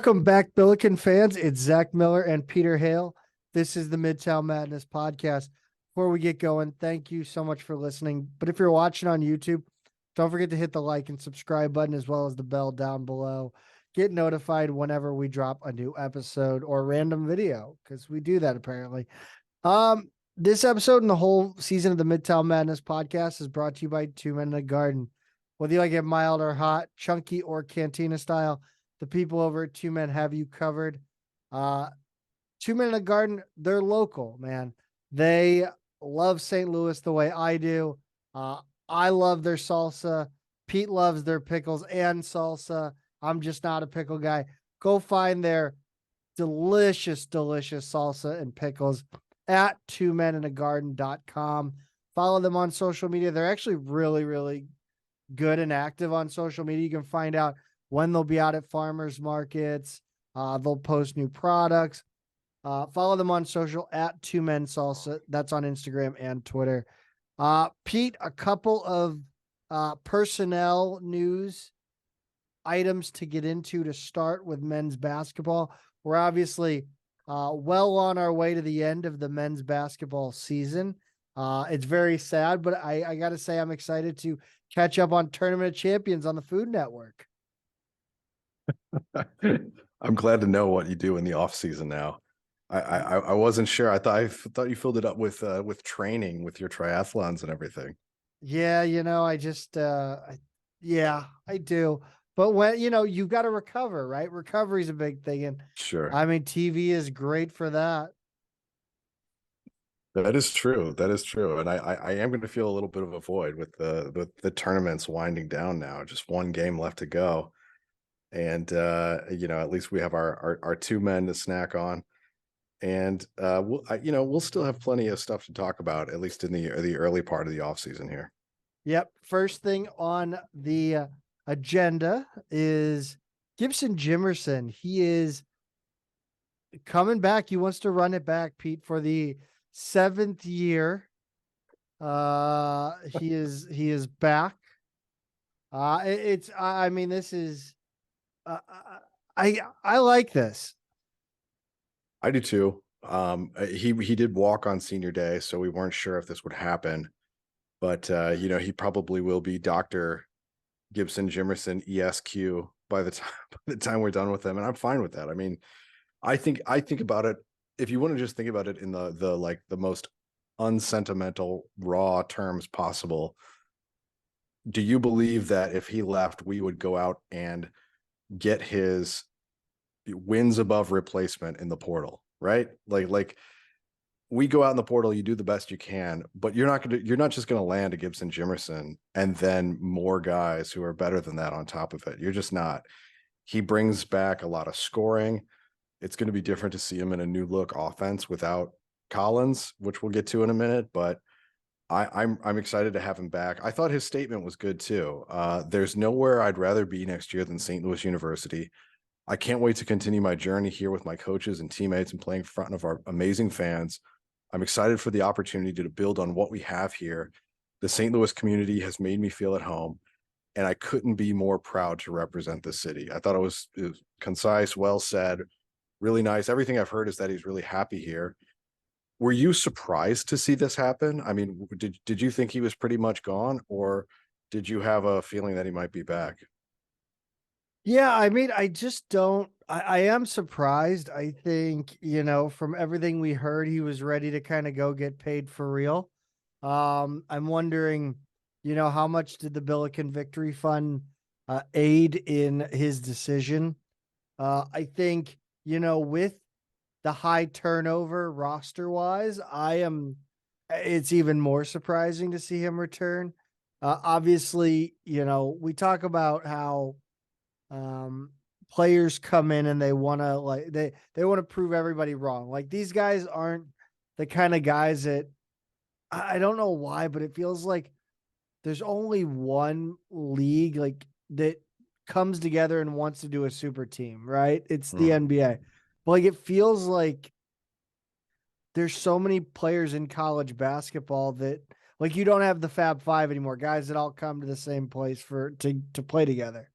Welcome back, Billiken fans. It's Zach Miller and Peter Hale. This is the Midtown Madness Podcast. Before we get going, thank you so much for listening. But if you're watching on YouTube, don't forget to hit the like and subscribe button as well as the bell down below. Get notified whenever we drop a new episode or random video, because we do that apparently. This episode and the whole season of the Midtown Madness Podcast is brought to you by Two Men in a Garden. Whether you like it mild or hot, chunky or cantina style, the people over at Two Men have you covered. Two Men in a Garden, they're local, man. They love St. Louis the way I do. I love their salsa. Pete loves their pickles and salsa. I'm just not a pickle guy. Go find their delicious, delicious salsa and pickles at twomeninagarden.com. Follow them on social media. They're actually really, really good and active on social media. You can find out when they'll be out at farmers markets. They'll post new products. Follow them on social at Two Men Salsa. That's on Instagram and Twitter. Pete, a couple of personnel news items to get into to start with men's basketball. We're obviously well on our way to the end of the men's basketball season. It's very sad, but I got to say I'm excited to catch up on Tournament of Champions on the Food Network. I'm glad to know what you do in the off season now. I wasn't sure. I thought you filled it up with training with your triathlons and everything. Yeah, I just I do. But when you got to recover, right? Recovery is a big thing, and sure. I mean, TV is great for that. That is true. That is true. And I am going to feel a little bit of a void with the tournaments winding down now. Just one game left to go. And, at least we have our two men to snack on. And, we'll still have plenty of stuff to talk about, at least in the early part of the off season here. Yep. First thing on the agenda is Gibson Jimerson. He is coming back. He wants to run it back, Pete, for the 7th year. He is back. This is, I like this. I do too. He did walk on senior day, so we weren't sure if this would happen, but he probably will be Dr. Gibson Jimerson ESQ by the time we're done with him, and I'm fine with that. I mean, I think about it. If you want to just think about it in the most unsentimental, raw terms possible, do you believe that if he left, we would go out and get his wins above replacement in the portal, right? Like we go out in the portal, you do the best you can, but you're not just going to land a Gibson Jimerson and then more guys who are better than that on top of it. You're just not. He brings back a lot of scoring. It's going to be different to see him in a new look offense without Collins, which we'll get to in a minute, but I'm excited to have him back. I thought his statement was good too. There's nowhere I'd rather be next year than St. Louis University. I can't wait to continue my journey here with my coaches and teammates and playing in front of our amazing fans. I'm excited for the opportunity to build on what we have here. The St. Louis community has made me feel at home, and I couldn't be more proud to represent the city. I thought it was concise, well said, really nice. Everything I've heard is that he's really happy here. Were you surprised to see this happen? I mean, did you think he was pretty much gone, or did you have a feeling that he might be back? Yeah, I mean, I just don't. I am surprised. I think, from everything we heard, he was ready to kind of go get paid for real. I'm wondering, how much did the Billiken Victory Fund aid in his decision? I think, with the high turnover roster wise, it's even more surprising to see him return. Obviously, we talk about how players come in and they want to they want to prove everybody wrong. Like, these guys aren't the kind of guys that, I don't know why, but it feels like there's only one league that comes together and wants to do a super team, right? It's the NBA. But it feels like there's so many players in college basketball that you don't have the Fab Five anymore, guys that all come to the same place to play together.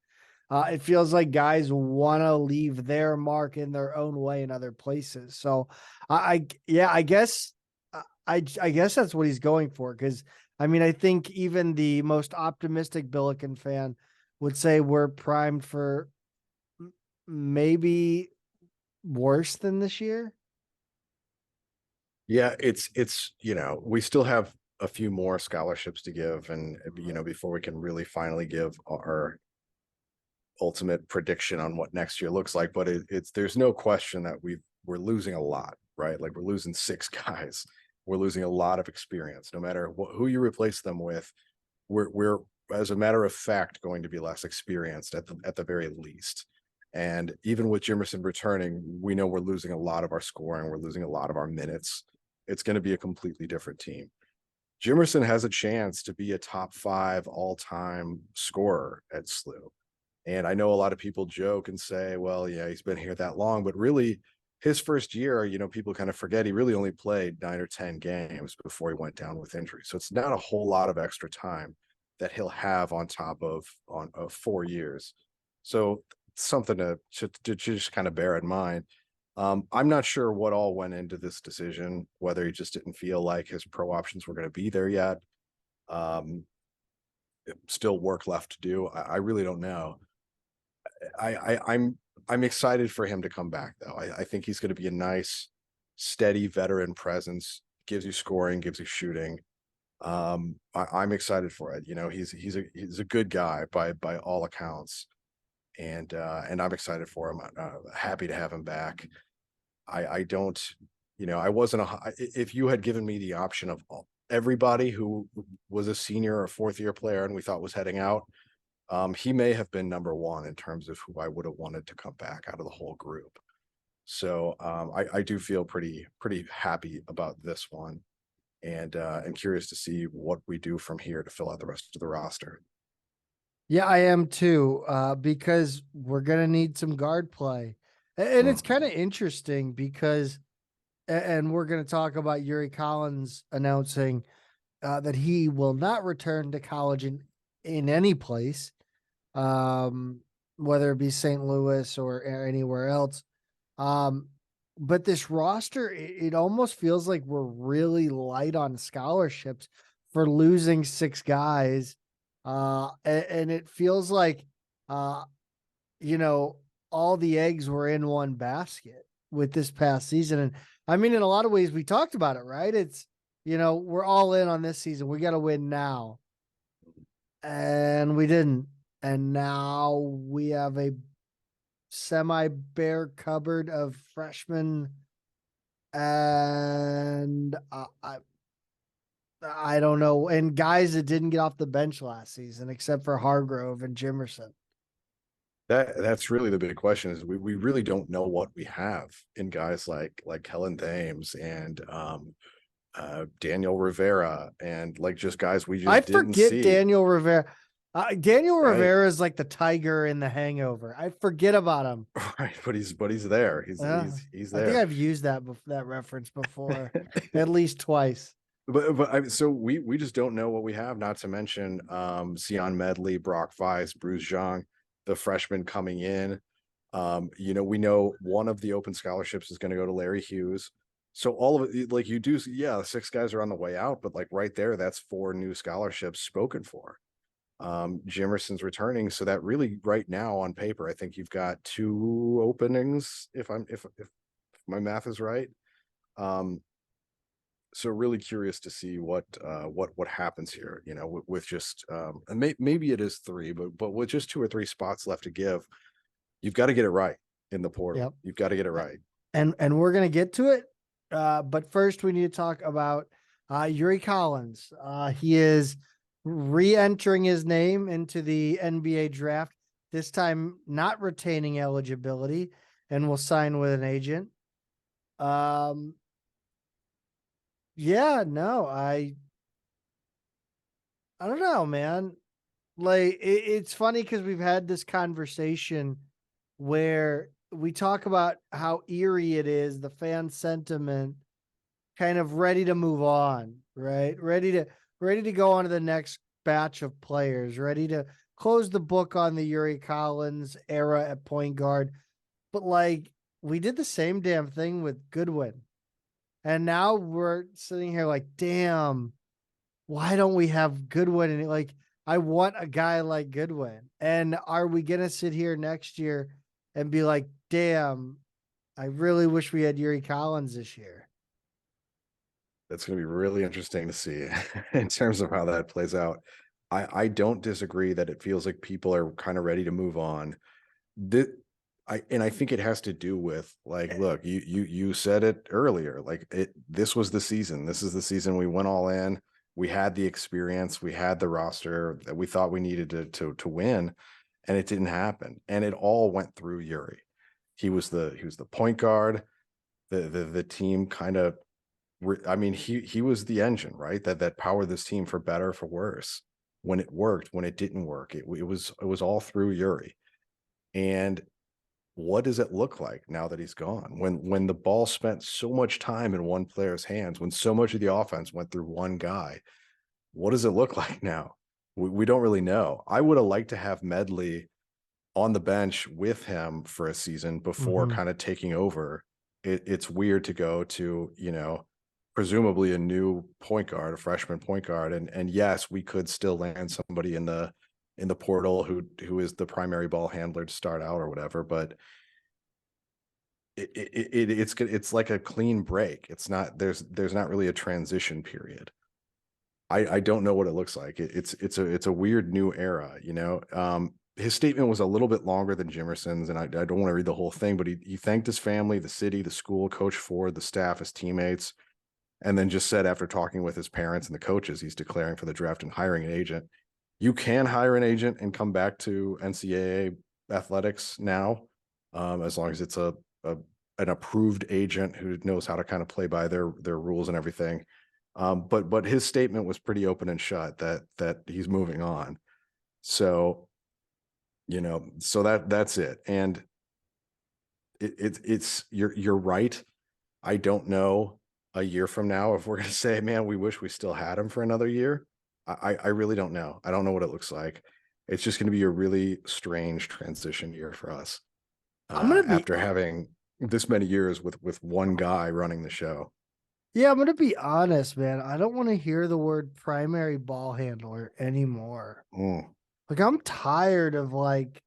It feels like guys want to leave their mark in their own way in other places. So I guess I guess that's what he's going for. Cause I mean, I think even the most optimistic Billiken fan would say we're primed for maybe worse than this year. Yeah, it's we still have a few more scholarships to give, and before we can really finally give our ultimate prediction on what next year looks like. But it's there's no question that we're losing a lot, right? Like we're losing 6 guys. We're losing a lot of experience. No matter who you replace them with, we're as a matter of fact going to be less experienced at the very least. And even with Jimerson returning, we know we're losing a lot of our scoring. We're losing a lot of our minutes. It's going to be a completely different team. Jimerson has a chance to be a top 5 all-time scorer at SLU. And I know a lot of people joke and say, well, yeah, he's been here that long, but really his first year, people kind of forget he really only played 9 or 10 games before he went down with injury. So it's not a whole lot of extra time that he'll have on top of 4 years. So something to just kind of bear in mind. I'm not sure what all went into this decision, whether he just didn't feel like his pro options were going to be there yet. Still work left to do. I really don't know. I'm excited for him to come back though. I think he's going to be a nice, steady veteran presence. Gives you scoring, gives you shooting. I'm excited for it. He's a good guy by all accounts, and I'm excited for him. Happy to have him back. I don't, I wasn't if you had given me the option of everybody who was a senior or 4th-year player and we thought was heading out, he may have been number 1 in terms of who I would have wanted to come back out of the whole group. So I do feel pretty happy about this one, and curious to see what we do from here to fill out the rest of the roster. Yeah, I am too, because we're going to need some guard play. And it's kind of interesting because, and we're going to talk about Yuri Collins announcing that he will not return to college in any place, whether it be St. Louis or anywhere else. But this roster, it almost feels like we're really light on scholarships for losing 6 guys. And it feels like, all the eggs were in one basket with this past season. And I mean, in a lot of ways, we talked about it, right? It's, we're all in on this season. We got to win now. And we didn't. And now we have a semi-bare cupboard of freshmen. And I don't know. And guys that didn't get off the bench last season, except for Hargrove and Jimerson. That's really the big question, is we really don't know what we have in guys like Kellen Thames and Daniel Rivera, and like just guys we just didn't see. Daniel Rivera. Daniel Rivera is like the tiger in The Hangover. I forget about him. Right, but he's there. He's there. I think I've used that reference before, at least twice. So we just don't know what we have. Not to mention Sion Medley, Brock Weiss, Bruce Zhang, the freshmen coming in. We know one of the open scholarships is going to go to Larry Hughes. So all of it, like you do, 6 guys are on the way out, but like right there, that's 4 new scholarships spoken for. Jimerson's returning, so that really right now on paper, I think you've got 2 openings if my math is right. So really curious to see what happens here, with just and maybe it is 3, but with just 2 or 3 spots left to give, you've got to get it right in the portal. Yep. You've got to get it right. And we're going to get to it. But first we need to talk about Yuri Collins. He is re-entering his name into the NBA draft, this time not retaining eligibility, and will sign with an agent. Yeah, no, I don't know, man. Like it's funny because we've had this conversation where we talk about how eerie it is, the fan sentiment, kind of ready to move on, right? Ready to go on to the next batch of players, ready to closed the book on the Yuri Collins era at point guard, but like we did the same damn thing with Goodwin. And now we're sitting here like, damn, why don't we have Goodwin? And like, I want a guy like Goodwin. And are we going to sit here next year and be like, damn, I really wish we had Yuri Collins this year? That's going to be really interesting to see in terms of how that plays out. I don't disagree that it feels like people are kind of ready to move on. I think it has to do with like, look, you said it earlier, like this was the season. This is the season we went all in. We had the experience, we had the roster that we thought we needed to win, and it didn't happen. And it all went through Yuri. He was the point guard. The team kind of, I mean, he was the engine, right? That powered this team for better, for worse. When it worked, when it didn't work, it was all through Yuri. And what does it look like now that he's gone? When the ball spent so much time in one player's hands, when so much of the offense went through one guy, what does it look like now? We don't really know. I would have liked to have Medley on the bench with him for a season before kind of taking over. It's weird to go to, presumably a new point guard, a freshman point guard. And yes, we could still land somebody in the portal who is the primary ball handler to start out or whatever, but it's like a clean break. It's not, there's not really a transition period. I don't know what it looks like. It's a weird new era, his statement was a little bit longer than Jimerson's, and I don't want to read the whole thing, but he thanked his family, the city, the school, Coach Ford, the staff, his teammates, and then just said after talking with his parents and the coaches, he's declaring for the draft and hiring an agent. You can hire an agent and come back to NCAA athletics now, as long as it's an approved agent who knows how to kind of play by their rules and everything. But his statement was pretty open and shut that he's moving on. So, so that's it. And it's you're right. I don't know a year from now if we're going to say, man, we wish we still had him for another year. I really don't know. I don't know what it looks like. It's just going to be a really strange transition year for us. After having this many years with one guy running the show. Yeah, I'm going to be honest, man. I don't want to hear the word primary ball handler anymore. Like, I'm tired of like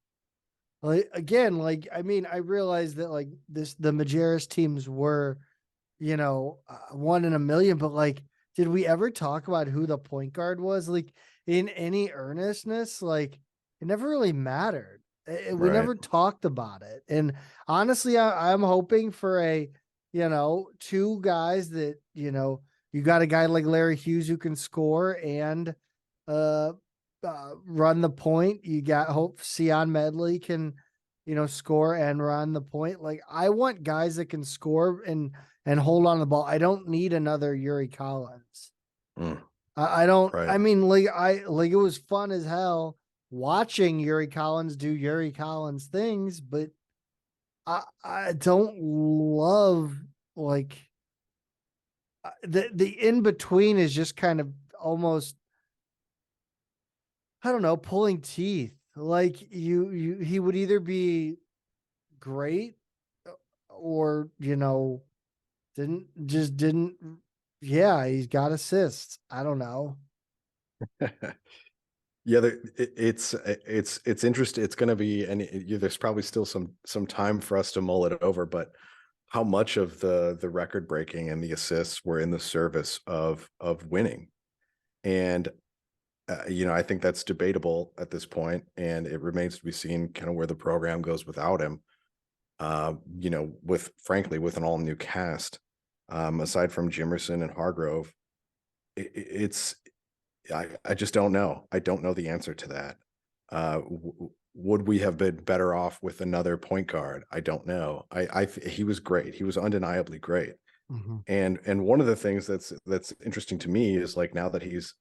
again, like, I mean, I realize that like the Majerus teams were, one in a million, but like, did we ever talk about who the point guard was? Like in any earnestness, like it never really mattered. We never talked about it. And honestly, I'm hoping for two guys that, you got a guy like Larry Hughes who can score and run the point. You got hope Sion Medley can, score and run the point. Like I want guys that can score and hold on the ball. I don't need another Yuri Collins. I don't. I mean, like it was fun as hell watching Yuri Collins do Yuri Collins things, but I don't love like the in between is just kind of almost, I don't know, pulling teeth. Like he would either be great or, didn't. Yeah, he's got assists. I don't know. Yeah, it's interesting. It's going to be, and there's probably still some time for us to mull it over, but how much of the record breaking and the assists were in the service of winning? And I think that's debatable at this point, and it remains to be seen kind of where the program goes without him. With an all new cast, aside from Jimerson and Hargrove, I just don't know. I don't know the answer to that. Would we have been better off with another point guard? I don't know. He was great. He was undeniably great. And one of the things that's interesting to me is like now that he's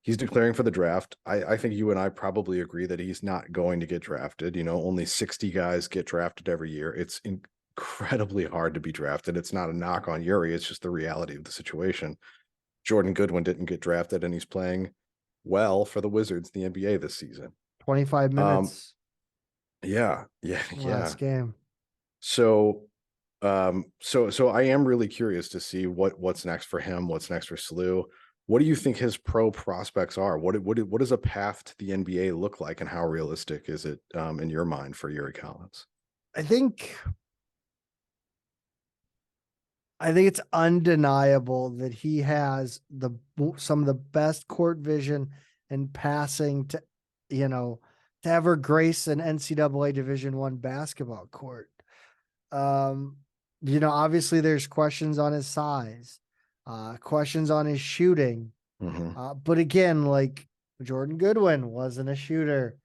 declaring for the draft, I think you and I probably agree that he's not going to get drafted. Only 60 guys get drafted every year. It's incredibly hard to be drafted. It's not a knock on Yuri. It's just the reality of the situation. Jordan Goodwin didn't get drafted, and he's playing well for the Wizards in the NBA this season. 25 minutes Yeah. last game. So, so I am really curious to see what's next for him. What's next for Slew? What do you think his pro prospects are? What does a path to the NBA look like, and how realistic is it in your mind for Yuri Collins? I think it's undeniable that he has some of the best court vision and passing to, to ever grace an NCAA Division I basketball court. Obviously there's questions on his size, questions on his shooting. But again, like Jordan Goodwin wasn't a shooter.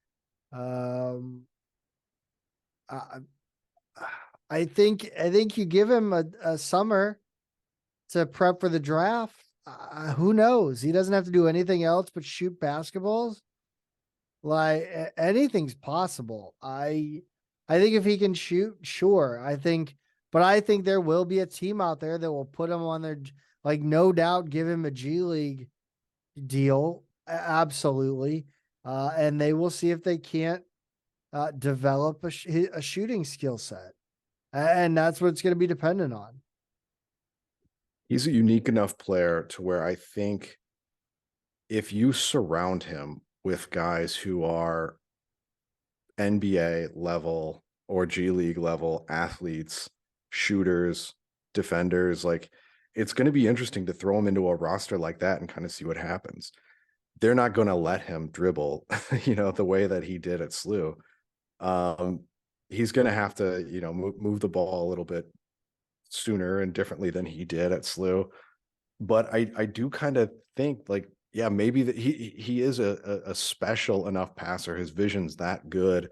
I think you give him a summer to prep for the draft. Who knows? He doesn't have to do anything else but shoot basketballs. Like anything's possible. I think if he can shoot, sure. But I think there will be a team out there that will put him on their, like, no doubt, give him a G League deal. Absolutely. And they will see if they can't develop a shooting skill set. And that's what it's going to be dependent on. He's a unique enough player to where I think if you surround him with guys who are NBA level or G League level athletes, shooters, defenders, like, it's going to be interesting to throw him into a roster like that and kind of see what happens. They're not going to let him dribble, the way that he did at SLU. He's going to have to, move the ball a little bit sooner and differently than he did at SLU. But I do kind of think, like, yeah, maybe that he is a special enough passer. His vision's that good.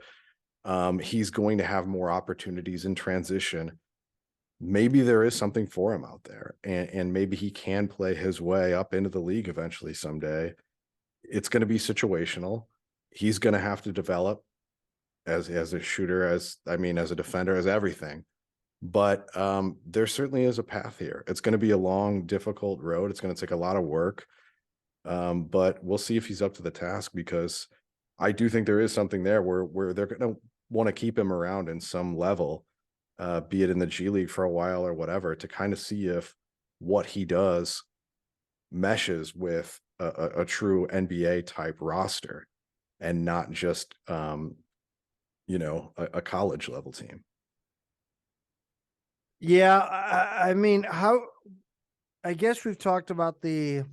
He's going to have more opportunities in transition. Maybe there is something for him out there, and maybe he can play his way up into the league eventually someday. It's going to be situational. He's going to have to develop as a shooter, as a defender, as everything. But there certainly is a path here. It's going to be a long, difficult road. It's going to take a lot of work. But we'll see if he's up to the task, because I do think there is something there where they're going to want to keep him around in some level, be it in the G League for a while or whatever, to kind of see if what he does meshes with a true NBA type roster and not just, a college level team. Yeah. I guess we've talked about the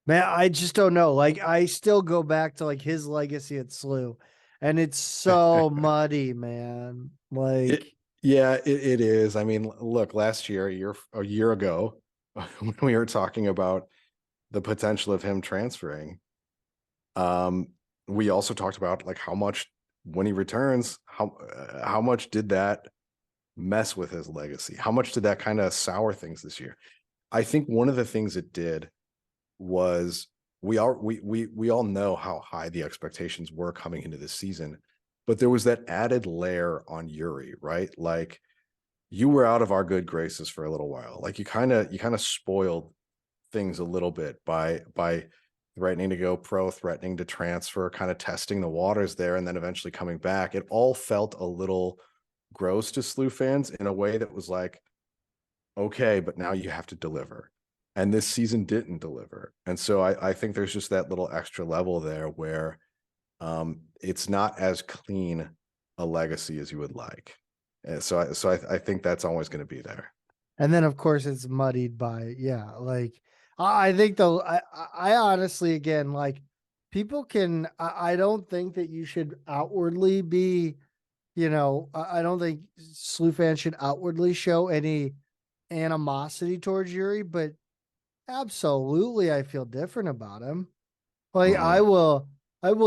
man, I just don't know. Like, I still go back to, like, his legacy at SLU, and it's so muddy, man. Like, it is. I mean, look, last year, a year ago, when we were talking about the potential of him transferring, we also talked about, like, how much, when he returns, how much did that mess with his legacy? How much did that kind of sour things this year? I think one of the things it did was we all know how high the expectations were coming into this season, but there was that added layer on Yuri, right? Like, you were out of our good graces for a little while. Like, you kind of spoiled things a little bit by threatening to go pro, threatening to transfer, kind of testing the waters there, and then eventually coming back. It all felt a little gross to SLU fans in a way that was like, okay, but now you have to deliver. And this season didn't deliver. And so I think there's just that little extra level there where it's not as clean a legacy as you would like. And so I think that's always going to be there. and then of course it's muddied by, like, I think though, I honestly, again, like, people can, I don't think that you should outwardly be, I don't think SLU fans should outwardly show any animosity towards Yuri, but absolutely, I feel different about him. Like, I will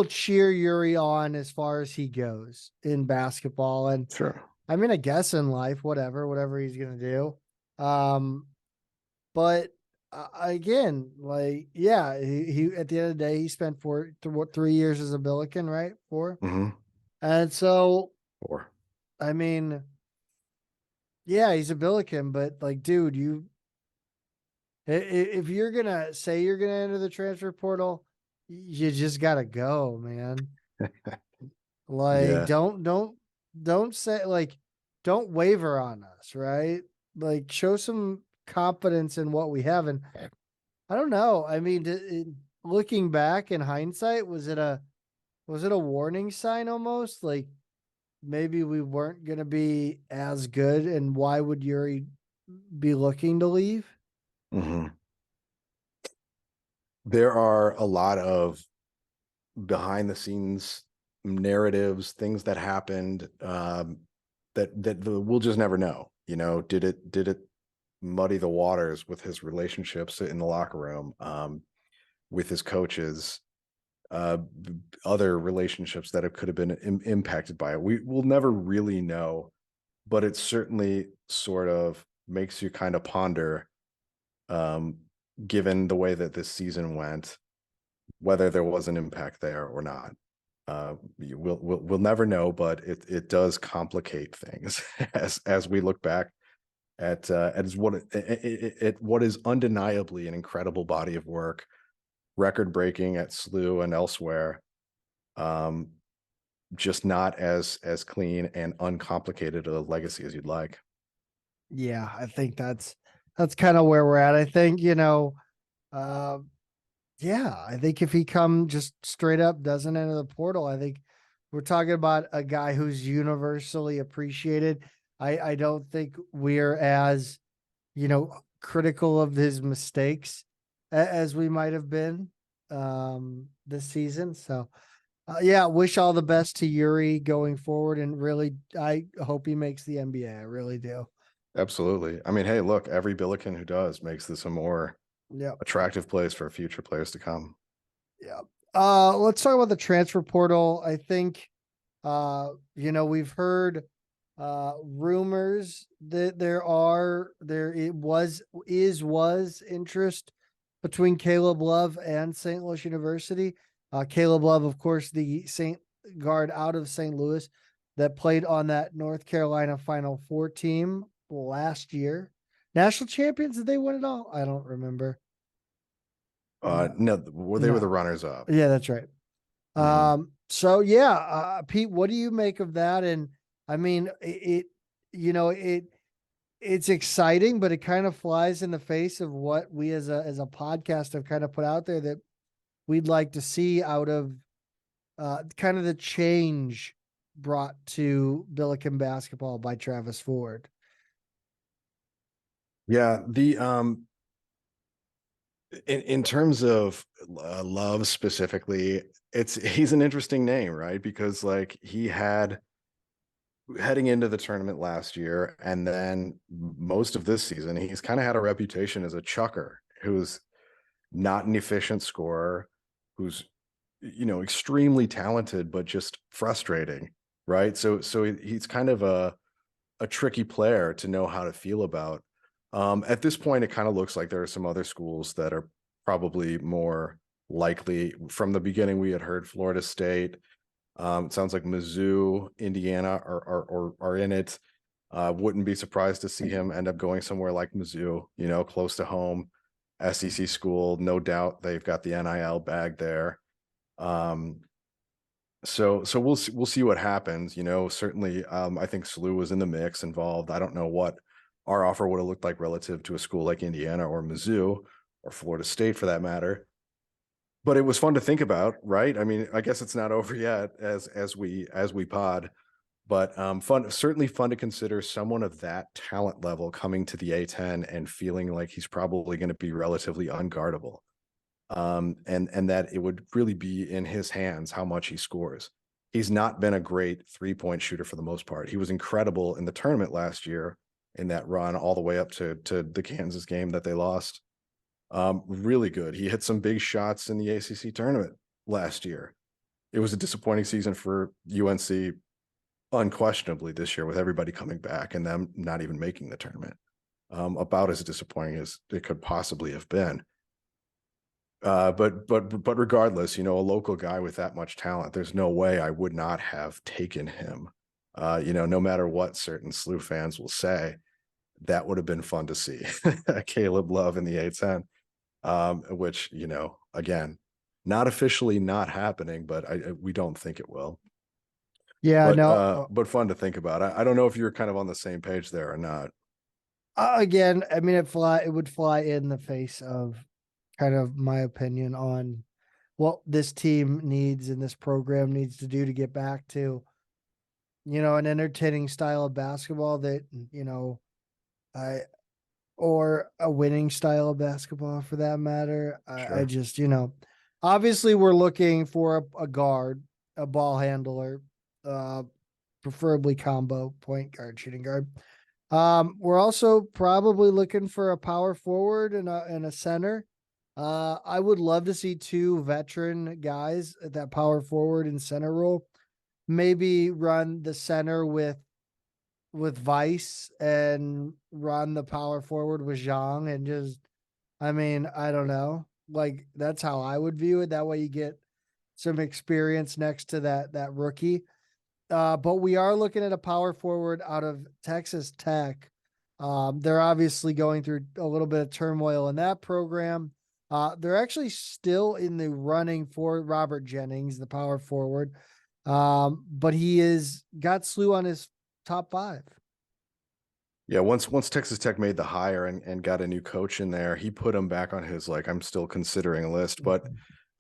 cheer Yuri on as far as he goes in basketball, and Sure. I mean, I guess in life, whatever he's gonna do. But again, like, yeah, he at the end of the day, he spent 3 years as a Billiken, right? 4, and so 4. I mean, yeah, he's a Billiken, but, like, dude, If you're gonna say you're gonna enter the transfer portal, you just gotta go, man. Like, Yeah. don't say like, don't waver on us, right? Like, show some confidence in what we have. And I don't know. I mean, looking back in hindsight, was it a warning sign almost? Like maybe we weren't gonna be as good, and why would Yuri be looking to leave? Mhm. There are a lot of behind the scenes narratives, things that happened, that we'll just never know. Did it muddy the waters with his relationships in the locker room, with his coaches, other relationships that could have been impacted by it? We'll never really know, but it certainly sort of makes you kind of ponder, um, given the way that this season went, whether there was an impact there or not. We'll never know, but it does complicate things as we look back at what is undeniably an incredible body of work, record breaking at SLU and elsewhere. Um, just not as clean and uncomplicated a legacy as you'd like. Yeah, I think that's kind of where we're at. I think, uh, yeah, I think if he come just straight up doesn't enter the portal, I think we're talking about a guy who's universally appreciated. I don't think we're as, critical of his mistakes as we might have been this season. So yeah, wish all the best to Yuri going forward, and really I hope he makes the NBA. I really do. Absolutely. I mean, hey, look, every Billiken who does makes this a more Yeah. attractive place for future players to come. Yeah. Let's talk about the transfer portal. I think we've heard rumors that was interest between Caleb Love and St. Louis University. Caleb Love, of course, the St. guard out of St. Louis that played on that North Carolina Final Four team last year. National champions, did they win it all? I don't remember. No, they were the No. runners up. Yeah, that's right. So yeah, Pete, what do you make of that? And I mean, it's exciting, but it kind of flies in the face of what we as a podcast have kind of put out there that we'd like to see out of kind of the change brought to Billiken basketball by Travis Ford. Yeah, in terms of Love specifically, he's an interesting name, right? Because like he had heading into the tournament last year, and then most of this season, he's kind of had a reputation as a chucker who's not an efficient scorer, who's extremely talented but just frustrating, right? So he's kind of a tricky player to know how to feel about. At this point, it kind of looks like there are some other schools that are probably more likely. From the beginning, we had heard Florida State. It sounds like Mizzou, Indiana are in it. Wouldn't be surprised to see him end up going somewhere like Mizzou, close to home, SEC school. No doubt they've got the NIL bag there. So we'll see what happens. Certainly, I think SLU was in the mix, involved. I don't know what our offer would have looked like relative to a school like Indiana or Mizzou or Florida State for that matter. But it was fun to think about, right? I mean, I guess it's not over yet as we pod, but certainly fun to consider someone of that talent level coming to the A10 and feeling like he's probably going to be relatively unguardable. And that it would really be in his hands how much he scores. He's not been a great 3-point shooter for the most part. He was incredible in the tournament last year in that run all the way up to the Kansas game that they lost. Really good. He hit some big shots in the ACC tournament last year. It was a disappointing season for UNC, unquestionably, this year with everybody coming back and them not even making the tournament. About as disappointing as it could possibly have been. But regardless, a local guy with that much talent, there's no way I would not have taken him. No matter what certain SLU fans will say, that would have been fun to see. Caleb Love in the A10, which, you know, again, not officially not happening, but we don't think it will. Yeah, no. But fun to think about. I don't know if you're kind of on the same page there or not. Again, I mean, it would fly in the face of kind of my opinion on what this team needs and this program needs to do to get back to, you know, an entertaining style of basketball that, you know, or a winning style of basketball for that matter. Sure. I just, you know, obviously we're looking for a guard, a ball handler, preferably combo point guard, shooting guard. We're also probably looking for a power forward and a center. I would love to see two veteran guys at that power forward and center role. Maybe run the center with Vice and run the power forward with Zhang and just, I mean, I don't know. Like that's how I would view it. That way you get some experience next to that rookie. But we are looking at a power forward out of Texas Tech. They're obviously going through a little bit of turmoil in that program. They're actually still in the running for Robert Jennings, the power forward. But he is got SLU on his top 5. Yeah, once Texas Tech made the hire and got a new coach in there, he put him back on his, like, I'm still considering list. But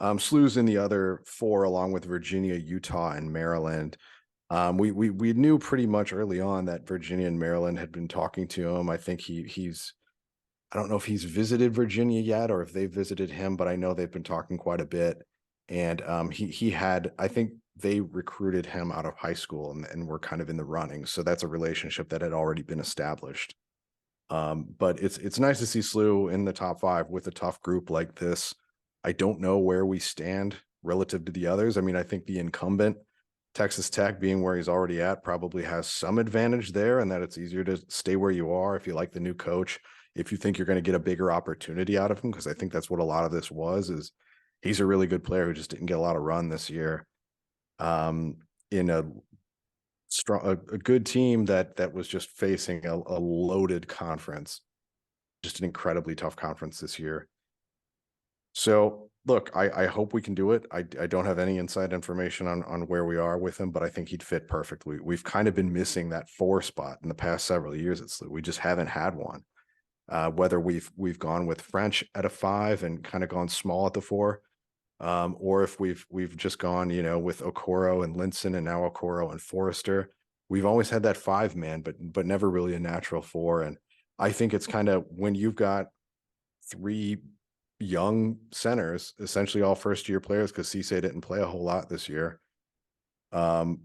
SLU's in the other 4 along with Virginia, Utah, and Maryland. We knew pretty much early on that Virginia and Maryland had been talking to him. I think he's I don't know if he's visited Virginia yet or if they visited him, but I know they've been talking quite a bit. And he had, I think they recruited him out of high school and were kind of in the running. So that's a relationship that had already been established. But it's nice to see SLU in the top 5 with a tough group like this. I don't know where we stand relative to the others. I mean, I think the incumbent, Texas Tech, being where he's already at, probably has some advantage there, and that it's easier to stay where you are if you like the new coach, if you think you're going to get a bigger opportunity out of him, because I think that's what a lot of this was, is he's a really good player who just didn't get a lot of run this year. In a good team that was just facing a loaded conference, just an incredibly tough conference this year. So look, I hope we can do it. I don't have any inside information on where we are with him, but I think he'd fit perfectly. We've kind of been missing that 4 spot in the past several years at SLU. We just haven't had one. Whether we've gone with French at a 5 and kind of gone small at the 4, or if we've just gone, you know, with Okoro and Linson and now Okoro and Forrester. We've always had that 5 man, but never really a natural 4. And I think it's kind of when you've got 3 young centers, essentially all first-year players, because Cisse didn't play a whole lot this year. Depending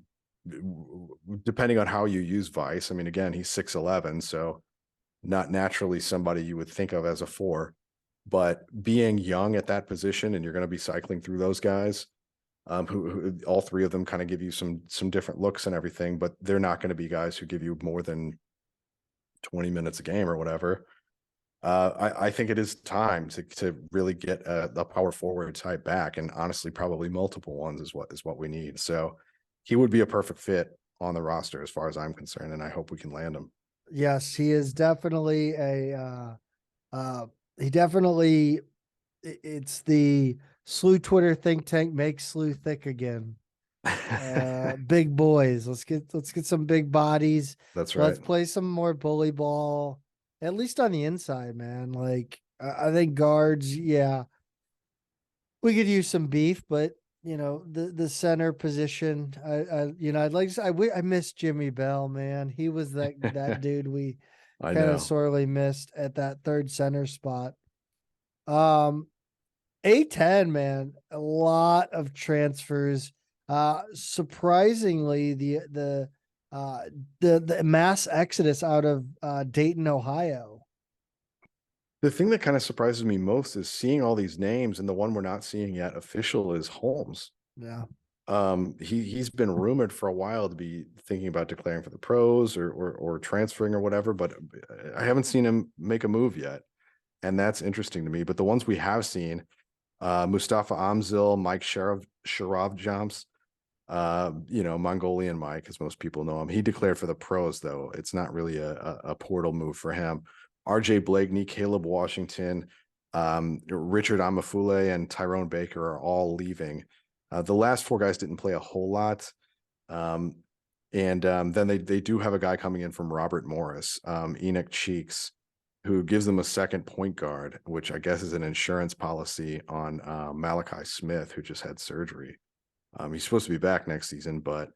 on how you use Vice, I mean, again, he's 6'11", so not naturally somebody you would think of as a 4, but being young at that position, and you're going to be cycling through those guys, who all 3 of them kind of give you some different looks and everything, but they're not going to be guys who give you more than 20 minutes a game or whatever. I think it is time to really get a power forward type back, and honestly, probably multiple ones is what we need. So he would be a perfect fit on the roster as far as I'm concerned, and I hope we can land him. Yes, he is definitely it's the SLU Twitter think tank makes SLU thick again. Big boys. Let's get some big bodies. That's right. Let's play some more bully ball, at least on the inside, man. Like I think guards, yeah, we could use some beef, but you know, the center position, I miss Jimmy Bell, man. He was that dude we kind of sorely missed at that 3rd center spot. A10, man, a lot of transfers. Surprisingly, the mass exodus out of Dayton, Ohio. The thing that kind of surprises me most is seeing all these names, and the one we're not seeing yet official is Holmes. Yeah. He's been rumored for a while to be thinking about declaring for the pros or transferring or whatever, but I haven't seen him make a move yet, and that's interesting to me. But the ones we have seen, Mustafa Amzil, Mike Sharavjamps, Mongolian Mike, as most people know him. He declared for the pros, though. It's not really a portal move for him. RJ Blakeney, Caleb Washington, Richard Amafule, and Tyrone Baker are all leaving. The last four guys didn't play a whole lot. Then they do have a guy coming in from Robert Morris, Enoch Cheeks, who gives them a second point guard, which I guess is an insurance policy on Malachi Smith, who just had surgery. He's supposed to be back next season, but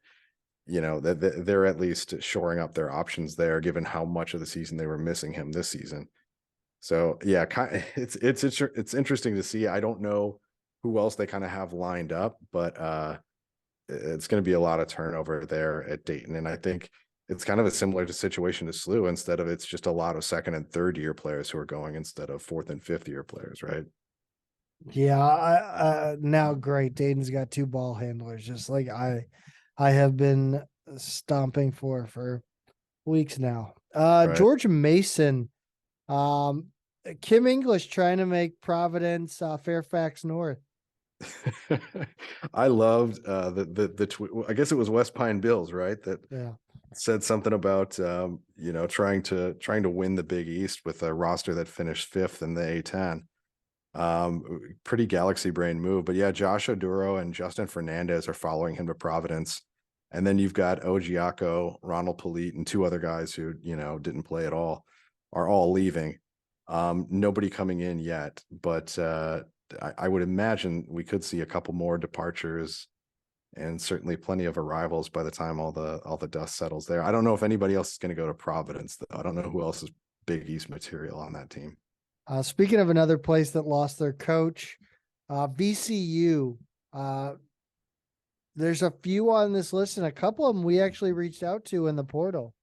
they're at least shoring up their options there, given how much of the season they were missing him this season. So yeah, it's interesting to see. I don't know who else they kind of have lined up, but it's going to be a lot of turnover there at Dayton, and I think it's kind of a similar situation to SLU. Instead of it's just a lot of second and third year players who are going instead of fourth and fifth year players, right? Yeah, now great. Dayton's got 2 ball handlers, just like I have been stomping for weeks now. Right. George Mason, Kim English trying to make Providence, Fairfax North. I loved the tweet. I guess it was West Pine Bills, right? That said something about trying to win the Big East with a roster that finished 5th in the A10. Pretty galaxy brain move, but yeah, Josh Oduro and Justin Fernandez are following him to Providence, and then you've got Ogiaco, Ronald Polite, and 2 other guys who didn't play at all are all leaving. Nobody coming in yet, but I would imagine we could see a couple more departures, and certainly plenty of arrivals by the time all the dust settles there. I don't know if anybody else is going to go to Providence, though. I don't know who else is Big East material on that team. Speaking of another place that lost their coach, VCU. There's a few on this list, and a couple of them we actually reached out to in the portal.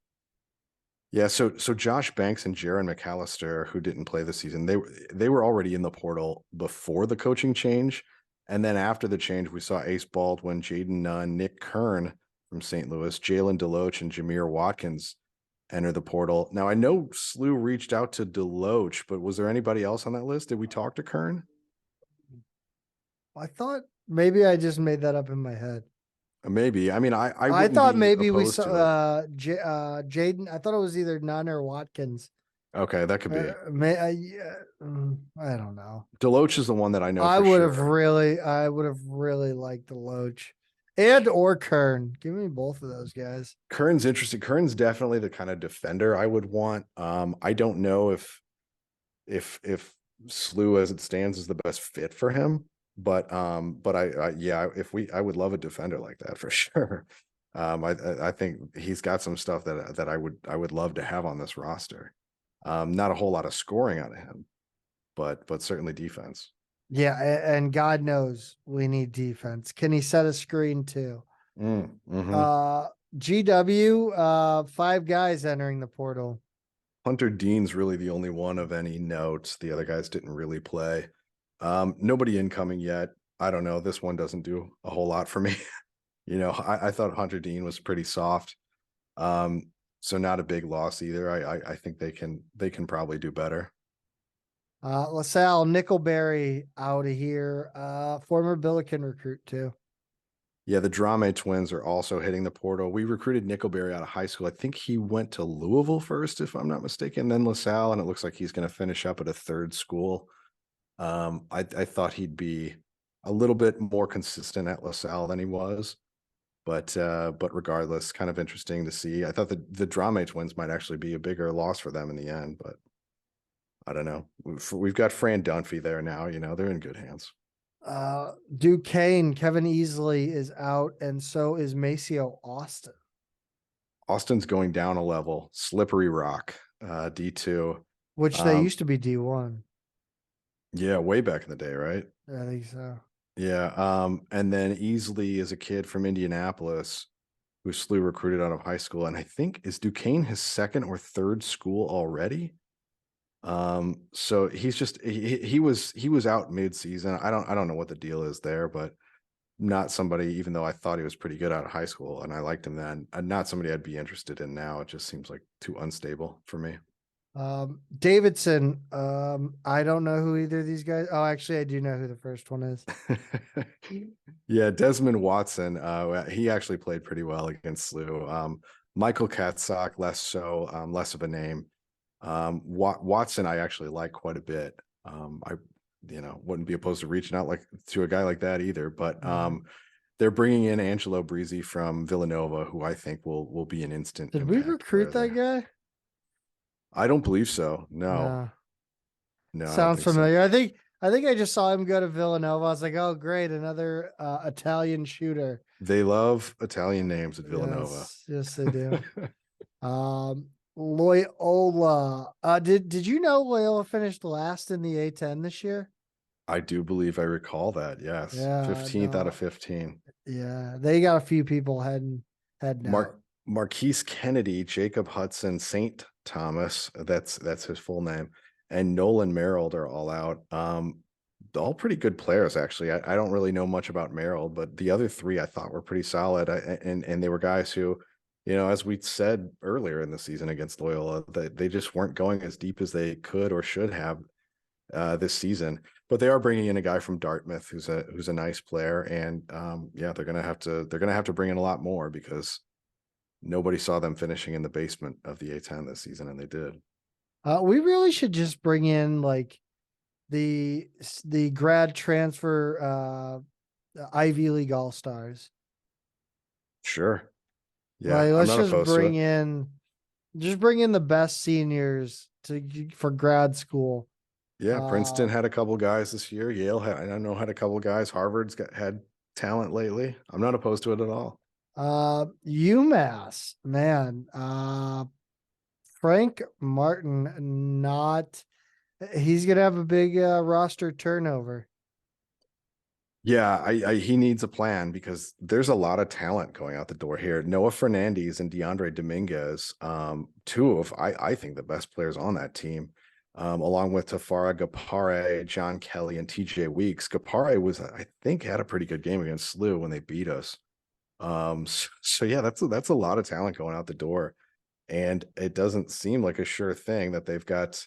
Yeah, so Josh Banks and Jaron McAllister, who didn't play this season, they were already in the portal before the coaching change, and then after the change, we saw Ace Baldwin, Jaden Nunn, Nick Kern from St. Louis, Jalen Deloach, and Jameer Watkins enter the portal. Now, I know SLU reached out to Deloach, but was there anybody else on that list? Did we talk to Kern? I thought maybe I just made that up in my head. Maybe. I mean, I thought maybe we saw Jaden. I thought it was either Nunn or Watkins. Okay, that could be. I don't know. Deloach is the one that I know. I would have really liked Deloach and or Kern. Give me both of those guys. Kern's interesting. Kern's definitely the kind of defender I would want. I don't know if SLU as it stands is the best fit for him, but I would love a defender like that for sure. I think he's got some stuff that I would love to have on this roster. Not a whole lot of scoring out of him, but certainly defense. Yeah, and God knows we need defense. Can he set a screen too? GW, 5 guys entering the portal. Hunter Dean's really the only one of any note. The other guys didn't really play. Nobody incoming yet. I don't know. This one doesn't do a whole lot for me. I thought Hunter Dean was pretty soft. So not a big loss either. I think they can probably do better. LaSalle Nickelberry out of here. Former Billiken recruit too. Yeah, the Drame twins are also hitting the portal. We recruited Nickelberry out of high school. I think he went to Louisville first, if I'm not mistaken, then LaSalle, and it looks like he's going to finish up at a third school. I thought he'd be a little bit more consistent at LaSalle than he was, but regardless, kind of interesting to see. I thought the Drame twins might actually be a bigger loss for them in the end, but I don't know. We've got Fran Dunphy there now. They're in good hands. Duquesne, Kevin Easley is out, and so is Maceo Austin. Austin's going down a level. Slippery Rock, D2. Which they used to be D1. Yeah, way back in the day, right? I think so. Yeah. And then Easley is a kid from Indianapolis who SLU recruited out of high school. And I think is Duquesne his second or third school already? So he's just he was out mid-season. I don't know what the deal is there, but not somebody, even though I thought he was pretty good out of high school and I liked him then, not somebody I'd be interested in now. It just seems like too unstable for me. Davidson. I don't know who either of these guys. Oh, actually, I do know who the first one is. Yeah, Desmond Watson. He actually played pretty well against SLU. Michael Katzak, less so, less of a name. Watson, I actually like quite a bit. I, wouldn't be opposed to reaching out like to a guy like that either. But they're bringing in Angelo Breezy from Villanova, who I think will be an instant Did we impact player recruit that there. guy? I don't believe so. No, No. no, I don't Sounds think so. familiar. I think I just saw him go to Villanova. I was like, oh great, another Italian shooter. They love Italian names at Villanova. Yes, they do. Loyola. Did you know Loyola finished last in the A10 this year? I do believe I recall that. Yes. Yeah, 15th out of no. 15. Yeah, they got a few people heading out. Marquise Kennedy, Jacob Hudson, Saint Thomas, that's his full name, and Nolan Merrill are all out. All pretty good players, actually. I don't really know much about Merrill, but the other three I thought were pretty solid. And they were guys who, as we said earlier in the season against Loyola, they just weren't going as deep as they could or should have this season. But they are bringing in a guy from Dartmouth who's a nice player, and yeah, they're gonna have to bring in a lot more because nobody saw them finishing in the basement of the A10 this season, and they did. We really should just bring in like the grad transfer Ivy League All Stars. Sure. Yeah, Like I'm let's not opposed to it. just bring in the best seniors for grad school. Yeah, Princeton Uh, had a couple guys this year. Yale had, I don't know, had a couple guys. Harvard's had talent lately. I'm not opposed to it at all. UMass, man. Frank Martin, not he's gonna have a big roster turnover. Yeah, he needs a plan because there's a lot of talent going out the door here. Noah Fernandez and DeAndre Dominguez, two of I think the best players on that team, along with Tafara Gapare, John Kelly, and TJ Weeks. Gapare was, I think, had a pretty good game against SLU when they beat us. So yeah, that's a lot of talent going out the door, and it doesn't seem like a sure thing that they've got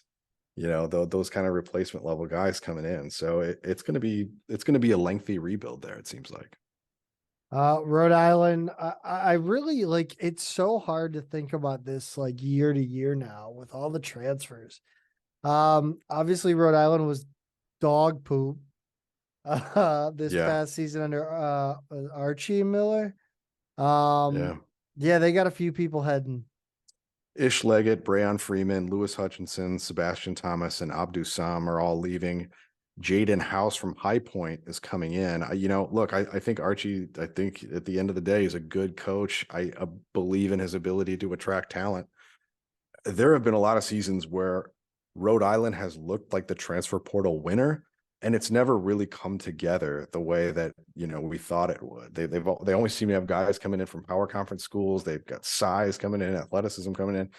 those kind of replacement level guys coming in. So it's going to be a lengthy rebuild there, it seems like. Rhode Island, I really like it's so hard to think about this like year to year now with all the transfers. Obviously Rhode Island was dog poop this Yeah, past season under Archie Miller. Um, yeah. yeah, they got a few people heading. Ish Leggett, Brayon Freeman, Lewis Hutchinson, Sebastian Thomas, and Abdu Sam are all leaving. Jaden House from High Point is coming in. Look, I think Archie, I think at the end of the day, is a good coach. I believe in his ability to attract talent. There have been a lot of seasons where Rhode Island has looked like the transfer portal winner, and it's never really come together the way that we thought it would. They always seem to have guys coming in from power conference schools. They've got size coming in, athleticism coming in,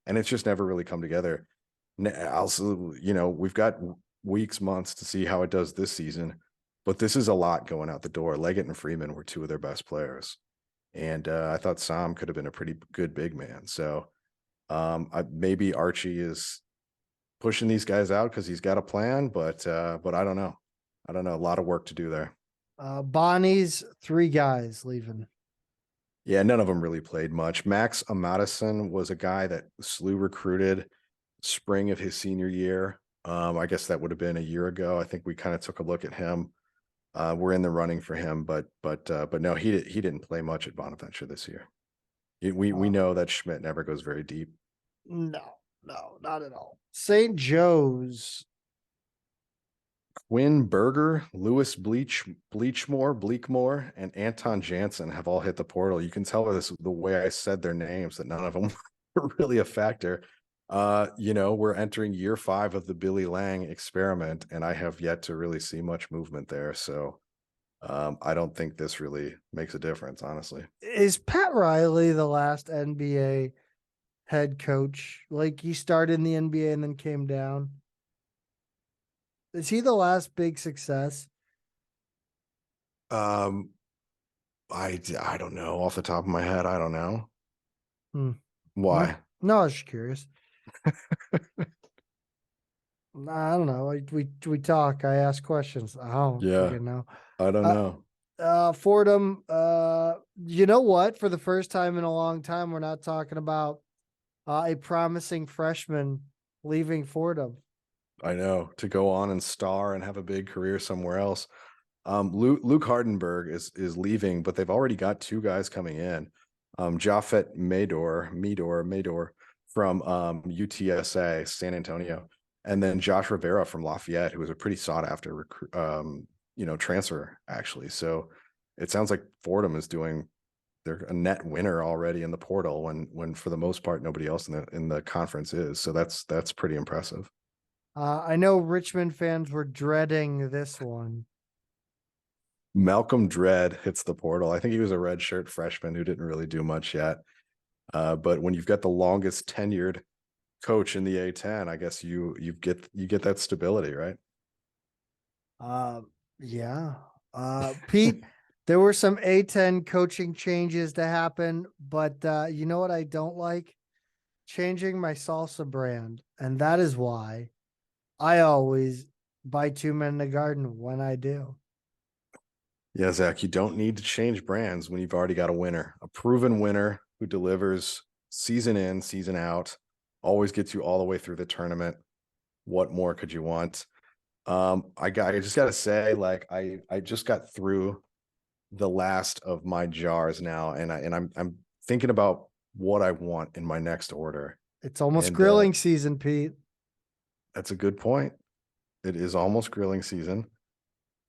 and it's just never really come together. Also, we've got weeks, months to see how it does this season, but this is a lot going out the door. Leggett and Freeman were two of their best players, and I thought Sam could have been a pretty good big man. So maybe Archie is pushing these guys out because he's got a plan, but I don't know. I don't know. A lot of work to do there. Bonnie's 3 guys leaving. Yeah, none of them really played much. Max Amadison was a guy that SLU recruited spring of his senior year. I guess that would have been a year ago. I think we kind of took a look at him. We're in the running for him, but no, he didn't play much at Bonaventure this year. We know that Schmidt never goes very deep. No, not at all. St. Joe's. Quinn Berger, Lewis Bleachmore, and Anton Jansen have all hit the portal. You can tell this the way I said their names that none of them were really a factor. We're entering year 5 of the Billy Lang experiment, and I have yet to really see much movement there. So I don't think this really makes a difference, honestly. Is Pat Riley the last NBA head coach? Like he started in the NBA and then came down. Is he the last big success? I don't know off the top of my head. I don't know. Hmm. Why? No, I was just curious. I don't know. We talk. I ask questions. I don't Yeah, freaking know. I don't Uh, know. Fordham. You know what? For the first time in a long time, we're not talking about a promising freshman leaving Fordham. I know, to go on and star and have a big career somewhere else. Luke Hardenberg is leaving, but they've already got two guys coming in. Jafet Mador from UTSA San Antonio, and then Josh Rivera from Lafayette, who was a pretty sought after transfer actually. So it sounds like Fordham is doing, they're a net winner already in the portal when for the most part nobody else in the conference is. So that's pretty impressive. I know Richmond fans were dreading this one. Malcolm Dredd hits the portal. I think he was a redshirt freshman who didn't really do much yet. But when you've got the longest tenured coach in the A10, I guess you get that stability, right? Yeah. Pete, there were some A10 coaching changes to happen, but you know what I don't like? Changing my salsa brand. And that is why I always buy Two Men in the Garden when I do. Yeah, Zach, you don't need to change brands when you've already got a winner, a proven winner who delivers season in, season out, always gets you all the way through the tournament. What more could you want? I just gotta say, like, I just got through the last of my jars now, and I'm thinking about what I want in my next order. It's almost And grilling season, Pete. that's a good point. It is almost grilling season.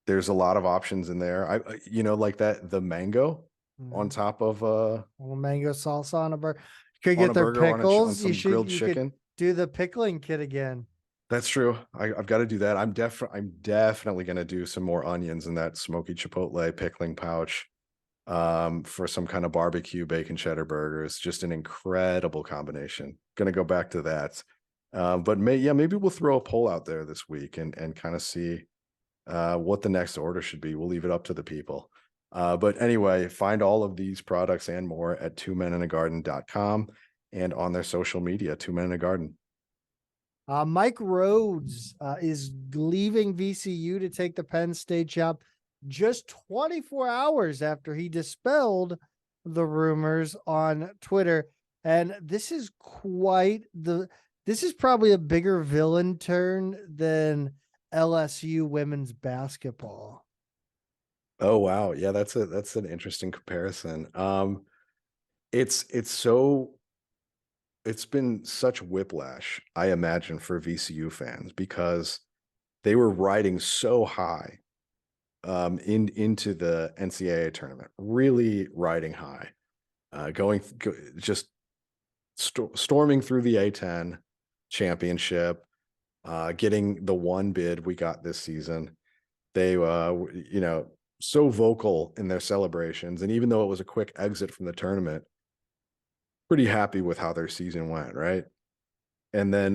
There's a lot of options in there. Like that, the mango on top of A little mango salsa on a burger. You could on get a their burger on pickles. some grilled You could chicken. do the pickling kit again. That's true. I've got to do that. I'm definitely going to do some more onions in that smoky chipotle pickling pouch for some kind of barbecue bacon cheddar burgers. Just an incredible combination. Going to go back to that. But maybe we'll throw a poll out there this week and kind of see what the next order should be. We'll leave it up to the people. But anyway, find all of these products and more at twomeninthegarden.com and on their social media, Two Men in a Garden. Mike Rhodes is leaving VCU to take the Penn State job just 24 hours after he dispelled the rumors on Twitter. And this is this is probably a bigger villain turn than LSU women's basketball. Oh wow. Yeah, that's an interesting comparison. It's it's been such whiplash, I imagine, for VCU fans because they were riding so high into the NCAA tournament, really riding high, just storming through the A10 championship, getting the one bid we got this season. They, so vocal in their celebrations. And even though it was a quick exit from the tournament, pretty happy with how their season went. Right. And then,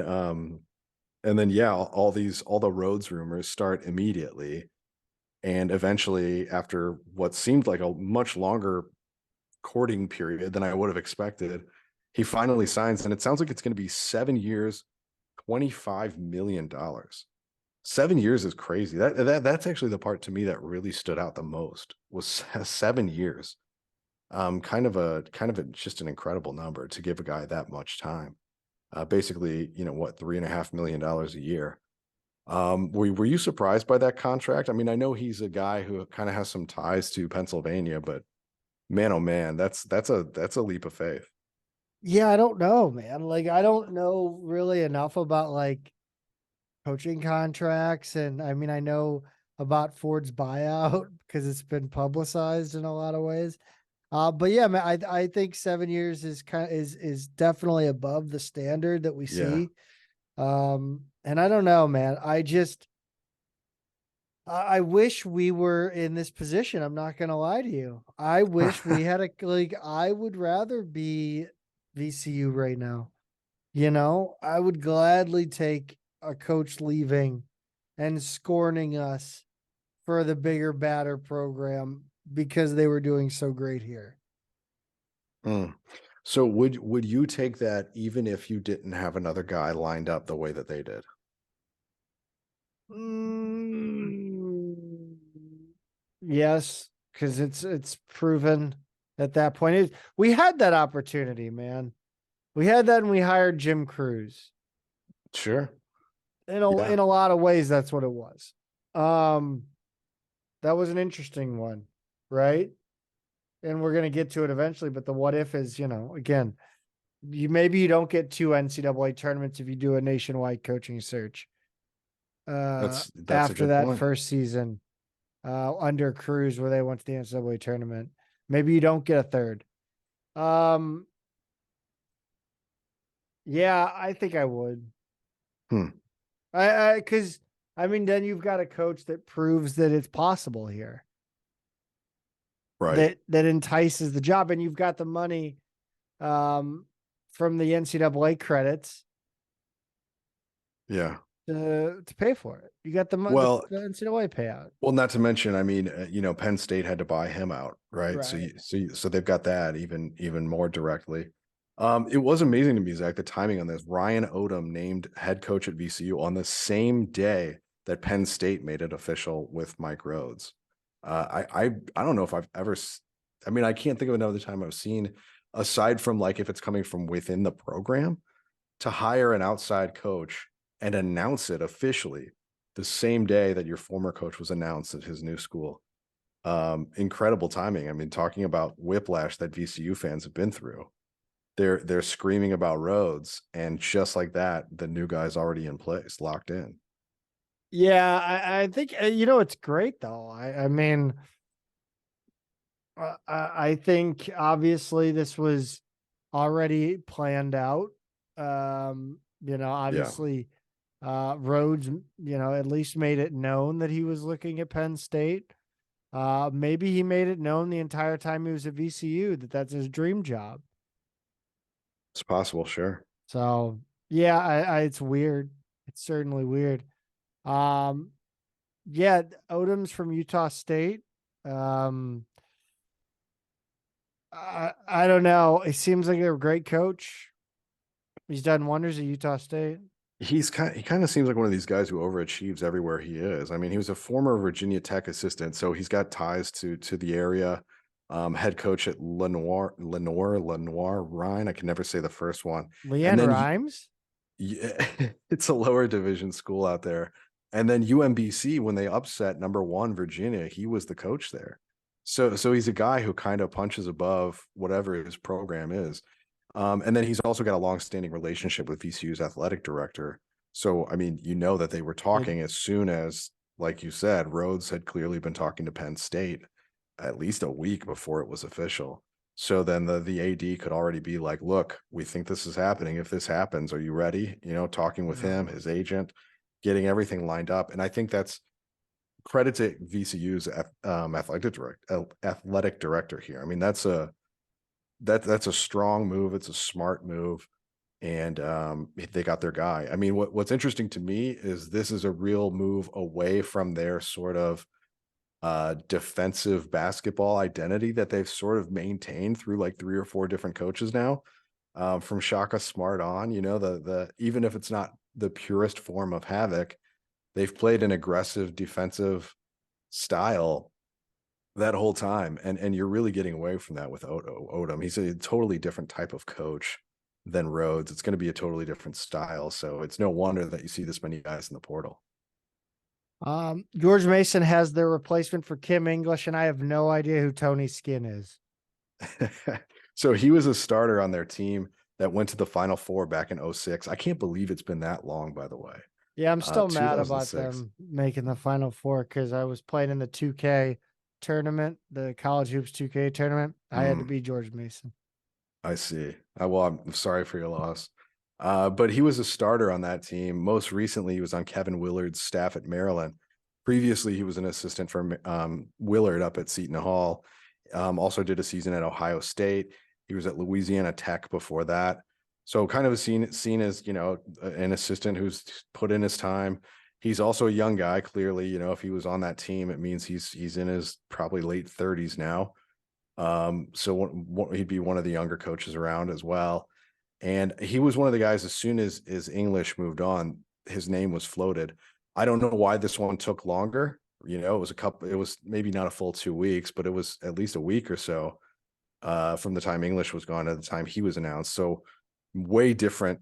yeah, all the Rhodes rumors start immediately. And eventually, after what seemed like a much longer courting period than I would have expected, he finally signs. And it sounds like it's going to be 7 years, $25 million. 7 years is crazy. That's actually the part to me that really stood out the most was 7 years. Kind of a just an incredible number to give a guy that much time. Basically, what, $3.5 million a year. Were you surprised by that contract? I mean, I know he's a guy who kind of has some ties to Pennsylvania, but man, oh man, that's a leap of faith. Yeah, I don't know, man. Like, I don't know really enough about like coaching contracts. And I mean, I know about Ford's buyout because it's been publicized in a lot of ways. But yeah, man, I think 7 years is definitely above the standard that we Yeah. see. And I don't know, man. I wish we were in this position. I'm not gonna lie to you. I wish we had I would rather be VCU right now. I would gladly take a coach leaving and scorning us for the bigger, badder program because they were doing so great here. Mm. So would you take that even if you didn't have another guy lined up the way that they did? Mm, yes, because it's proven at that point. We had that opportunity, man. We had that, and we hired Jim Cruz. Sure. In Yeah. a lot of ways, that's what it was. Um, that was an interesting one, right? And we're gonna get to it eventually. But the what if is, again, maybe you don't get two NCAA tournaments if you do a nationwide coaching search. That's a After good that point. first season, under Cruz, where they went to the NCAA tournament, maybe you don't get a third. Um, yeah, I think I would. Hmm. Because I mean, then you've got a coach that proves that it's possible here, Right. that entices the job, and you've got the money, um, from the NCAA credits Yeah. to pay for it. You got Well, the NCAA payout, well, not to mention, I mean, Penn State had to buy him out, right? right? So they've got that even more directly. It was amazing to me, Zach, the timing on this. Ryan Odom named head coach at VCU on the same day that Penn State made it official with Mike Rhodes. I don't know if I've ever. I mean, I can't think of another time I've seen, aside from like if it's coming from within the program, to hire an outside coach and announce it officially the same day that your former coach was announced at his new school. Incredible timing. I mean, talking about whiplash that VCU fans have been through. They're screaming about Rhodes, and just like that, the new guy's already in place, locked in. Yeah, I think it's great though. I mean, I think obviously this was already planned out. Yeah, Obviously, Rhodes, at least made it known that he was looking at Penn State. Maybe he made it known the entire time he was at VCU that that's his dream job. it's possible. Sure. So yeah, it's weird. It's certainly weird. Um, yeah, Odom's from Utah State. Um, I don't know. He seems like a great coach. He's done wonders at Utah State. He kind of seems like one of these guys who overachieves everywhere he is. I mean, he was a former Virginia Tech assistant, so he's got ties to the area. Head coach at Lenoir Rhine. I can never say the first one. And Leanne then Rhymes. yeah, it's a lower division school out there. And then UMBC, when they upset number one Virginia, he was the coach there. So he's a guy who kind of punches above whatever his program is. And then he's also got a long-standing relationship with VCU's athletic director. So I mean, that they were It, talking as soon as, like you said, Rhodes had clearly been talking to Penn State at least a week before it was official. So then the AD could already be like, look, we think this is happening. If this happens, are you ready? Talking with him, his agent, getting everything lined up. And I think that's credit to VCU's athletic director here. I mean, that's a strong move. It's a smart move. And they got their guy. I mean, what's interesting to me is this is a real move away from their sort of defensive basketball identity that they've sort of maintained through like 3 or 4 different coaches now, from Shaka Smart on. The even if it's not the purest form of Havoc, they've played an aggressive defensive style that whole time, and you're really getting away from that with Odom. He's a totally different type of coach than Rhodes. It's going to be a totally different style, so it's no wonder that you see this many guys in the portal. George Mason has their replacement for Kim English, and I have no idea who Tony Skin is. So he was a starter on their team that went to the Final Four back in 06. I can't believe it's been that long, by the way. Yeah, I'm still mad about 2006. them making the Final Four because I was playing in the 2K tournament, the College Hoops 2K tournament. I had to be George Mason. I see. Well, I'm sorry for your loss. But he was a starter on that team. Most recently, he was on Kevin Willard's staff at Maryland. Previously, he was an assistant for Willard up at Seton Hall. Also did a season at Ohio State. He was at Louisiana Tech before that. So kind of seen as, an assistant who's put in his time. He's also a young guy. Clearly, if he was on that team, it means he's in his probably late 30s now. So he'd be one of the younger coaches around as well. And he was one of the guys, as soon as English moved on, his name was floated. I don't know why this one took longer. It was maybe not a full 2 weeks, but it was at least a week or so from the time English was gone to the time he was announced. So way different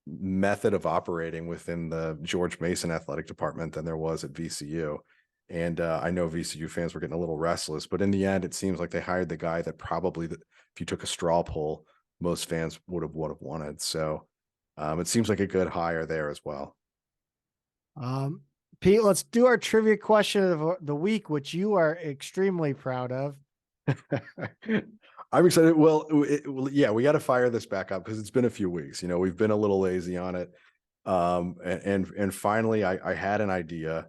method of operating within the George Mason athletic department than there was at VCU. And I know VCU fans were getting a little restless, but in the end, it seems like they hired the guy that probably, if you took a straw poll, most fans would have wanted. So it seems like a good hire there as well. Pete, let's do our trivia question of the week, which you are extremely proud of. I'm excited. Well, yeah, we got to fire this back up because it's been a few weeks. We've been a little lazy on it. And finally I had an idea,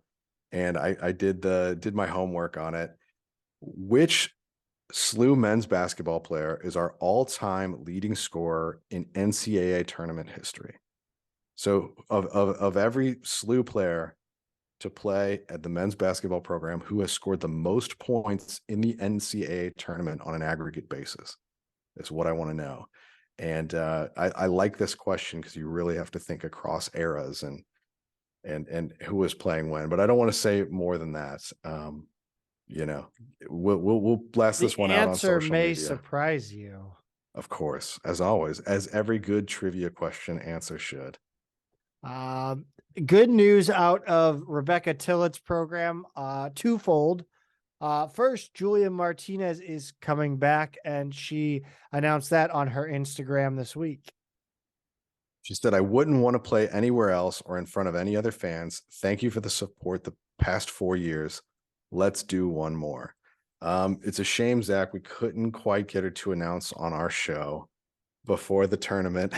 and I did my homework on it. Which SLU men's basketball player is our all-time leading scorer in NCAA tournament history? So of every SLU player to play at the men's basketball program, who has scored the most points in the NCAA tournament on an aggregate basis is what I want to know. And I like this question because you really have to think across eras and who was playing when, but I don't want to say more than that. We'll blast this one out on social media. The answer may surprise you. Of course, as always, as every good trivia question answer should. Good news out of Rebecca Tillett's program, twofold. First, Julia Martinez is coming back, and she announced that on her Instagram this week. She said, "I wouldn't want to play anywhere else or in front of any other fans. Thank you for the support the past 4 years. Let's do one more." It's a shame, Zach, we couldn't quite get her to announce on our show before the tournament.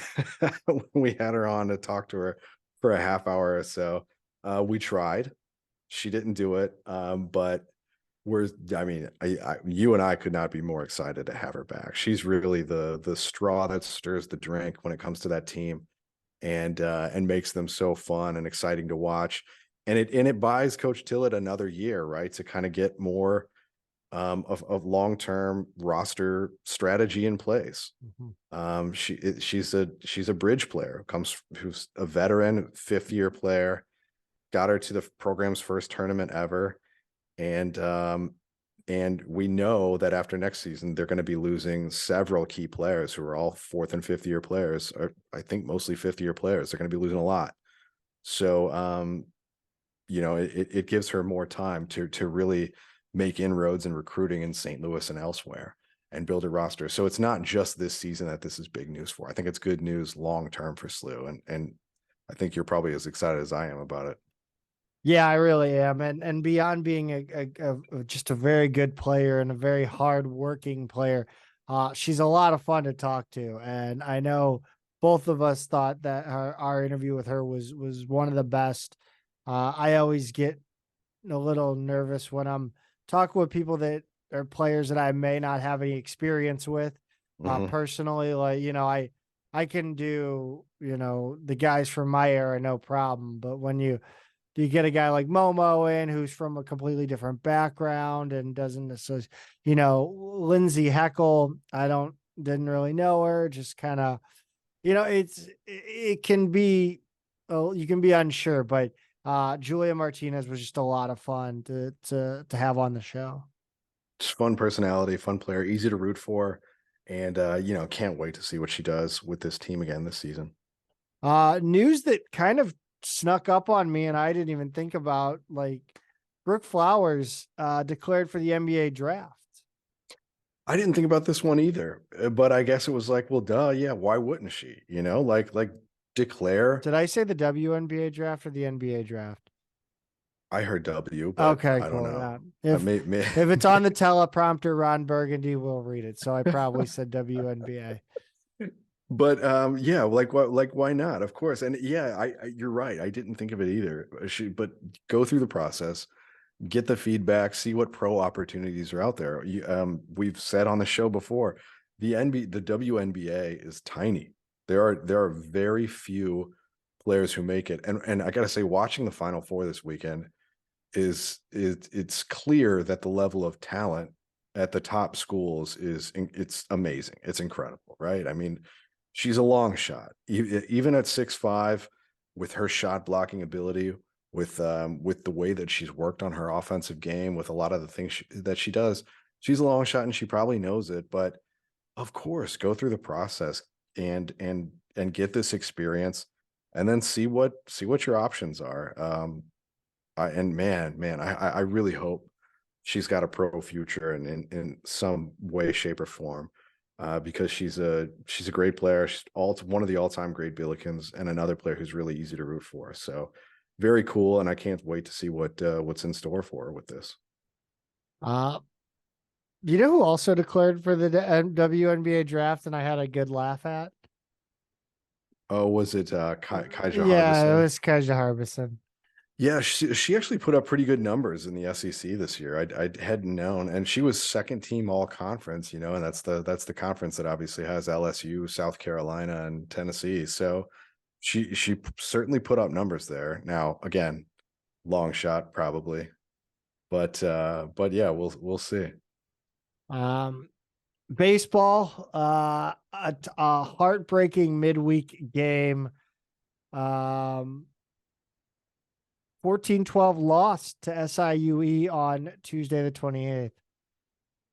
We had her on to talk to her for a half hour or so. We tried. She didn't do it. But you and I could not be more excited to have her back. She's really the straw that stirs the drink when it comes to that team, and makes them so fun and exciting to watch. And it buys Coach Tillett another year, right, to kind of get more of long-term roster strategy in place. Mm-hmm. She's a bridge player, who's a veteran 5th-year player, got her to the program's first tournament ever. And we know that after next season, they're going to be losing several key players who are all 4th and 5th year players, or I think mostly 5th year players. They're going to be losing a lot. So, it gives her more time to really make inroads in recruiting in St. Louis and elsewhere and build a roster. So it's not just this season that this is big news for. I think it's good news long-term for SLU. And I think you're probably as excited as I am about it. Yeah, I really am. And beyond being just a very good player and a very hard-working player, she's a lot of fun to talk to. And I know both of us thought that our interview with her was one of the best. I always get a little nervous when I'm talking with people that are players that I may not have any experience with personally. Like, I can do, the guys from my era, no problem. But when you get a guy like Momo in who's from a completely different background and doesn't necessarily, Lindsay Heckel, didn't really know her, just kind of, it can be, you can be unsure, but Julia Martinez was just a lot of fun to have on the show. Just fun personality, fun player, easy to root for, and can't wait to see what she does with this team again this season. News that kind of snuck up on me and I didn't even think about, like Brooke Flowers declared for the NBA draft. I didn't think about this one either, but I guess it was like, well, duh, yeah, why wouldn't she? Like declare. Did I say the WNBA draft or the NBA draft? I heard W, but okay, I don't know. Yeah. If it's on the teleprompter, Ron Burgundy will read it. So I probably said WNBA. But yeah, why not? Of course. And yeah, you're right. I didn't think of it either. But go through the process, get the feedback, see what pro opportunities are out there. We've said on the show before, the WNBA is tiny. There are very few players who make it. And I gotta say, watching the Final Four this weekend it's clear that the level of talent at the top schools it's amazing. It's incredible, right? I mean, she's a long shot. Even at 6'5", with her shot blocking ability, with the way that she's worked on her offensive game, with a lot of the things that she does. She's a long shot and she probably knows it, but of course, go through the process and get this experience, and then see what your options are. And man, I really hope she's got a pro future in some way, shape, or form, because she's a great player. She's one of the all-time great Billikens, and another player who's really easy to root for. So very cool, and I can't wait to see what's in store for her with this. You know who also declared for the WNBA draft, and I had a good laugh at? Oh, was it Kaija Yeah, it Harissa? was Kaija Harbison. Yeah, she actually put up pretty good numbers in the SEC this year. I hadn't known, and she was second team all conference, and that's the conference that obviously has LSU, South Carolina, and Tennessee. So she certainly put up numbers there. Now, again, long shot probably, but yeah, we'll see. Baseball, a heartbreaking midweek game. 14-12 loss to SIUE on Tuesday the 28th.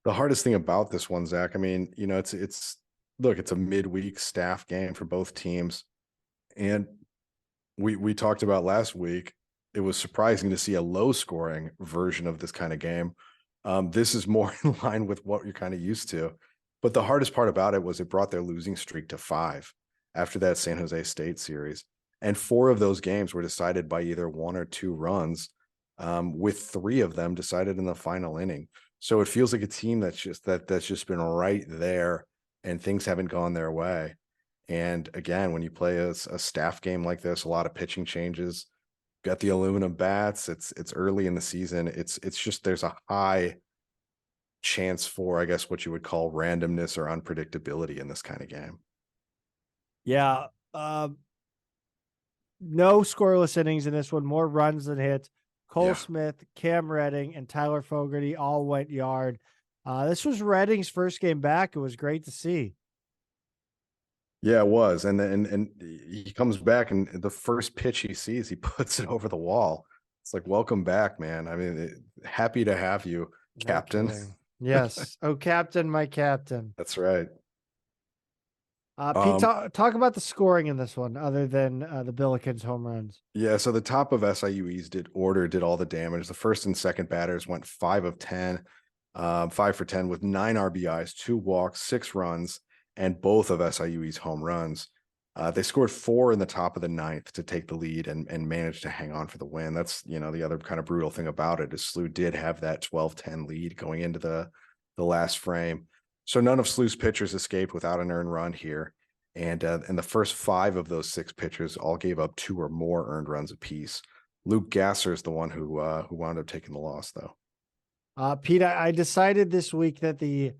The hardest thing about this one, Zach, I mean, it's look, it's a midweek staff game for both teams, and we talked about last week. It was surprising to see a low scoring version of this kind of game. This is more in line with what you're kind of used to. But the hardest part about it was it brought their losing streak to 5 after that San Jose State series. And 4 of those games were decided by either 1 or 2 runs, with 3 of them decided in the final inning. So it feels like a team that's just been right there, and things haven't gone their way. And again, when you play a staff game like this, a lot of pitching changes, got the aluminum bats. It's early in the season. It's just there's a high chance for, I guess, what you would call randomness or unpredictability in this kind of game. Yeah. No scoreless innings in this one, more runs than hits. Cole Smith, Cam Redding, and Tyler Fogarty all went yard. This was Redding's first game back. It was great to see. Yeah, it was. And he comes back, and the first pitch he sees, he puts it over the wall. It's like, welcome back, man. I mean, happy to have you, Captain. No yes. Oh, Captain, my Captain. That's right. Pete, talk about the scoring in this one, other than the Billikens home runs. Yeah, so the top of SIUE's did all the damage. The first and second batters went 5 of 10, 5 for 10 with 9 RBIs, 2 walks, 6 runs, and both of SIUE's home runs. They scored 4 in the top of the 9th to take the lead and managed to hang on for the win. That's, the other kind of brutal thing about it is SLU did have that 12-10 lead going into the last frame. So none of SLU's pitchers escaped without an earned run here. And the first 5 of those 6 pitchers all gave up 2 or more earned runs apiece. Luke Gasser is the one who wound up taking the loss, though. Pete, I decided this week that the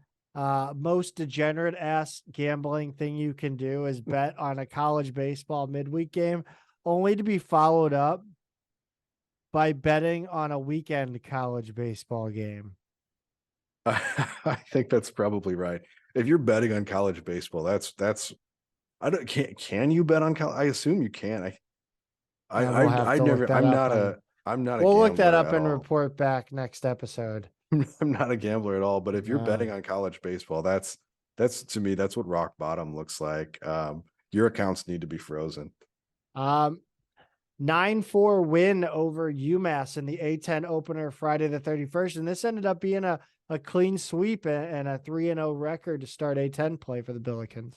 most degenerate ass gambling thing you can do is bet on a college baseball midweek game, only to be followed up by betting on a weekend college baseball game. I think that's probably right. If you're betting on college baseball, that's can you bet on college? I assume you can. I'm not We'll look that up and all. report back next episode. I'm not a gambler at all, but if you're betting on college baseball, that's to me, that's what rock bottom looks like. Your accounts need to be frozen. 9-4 win over UMass in the A10 opener Friday the 31st. And this ended up being a clean sweep and a 3-0 record to start A10 play for the Billikens.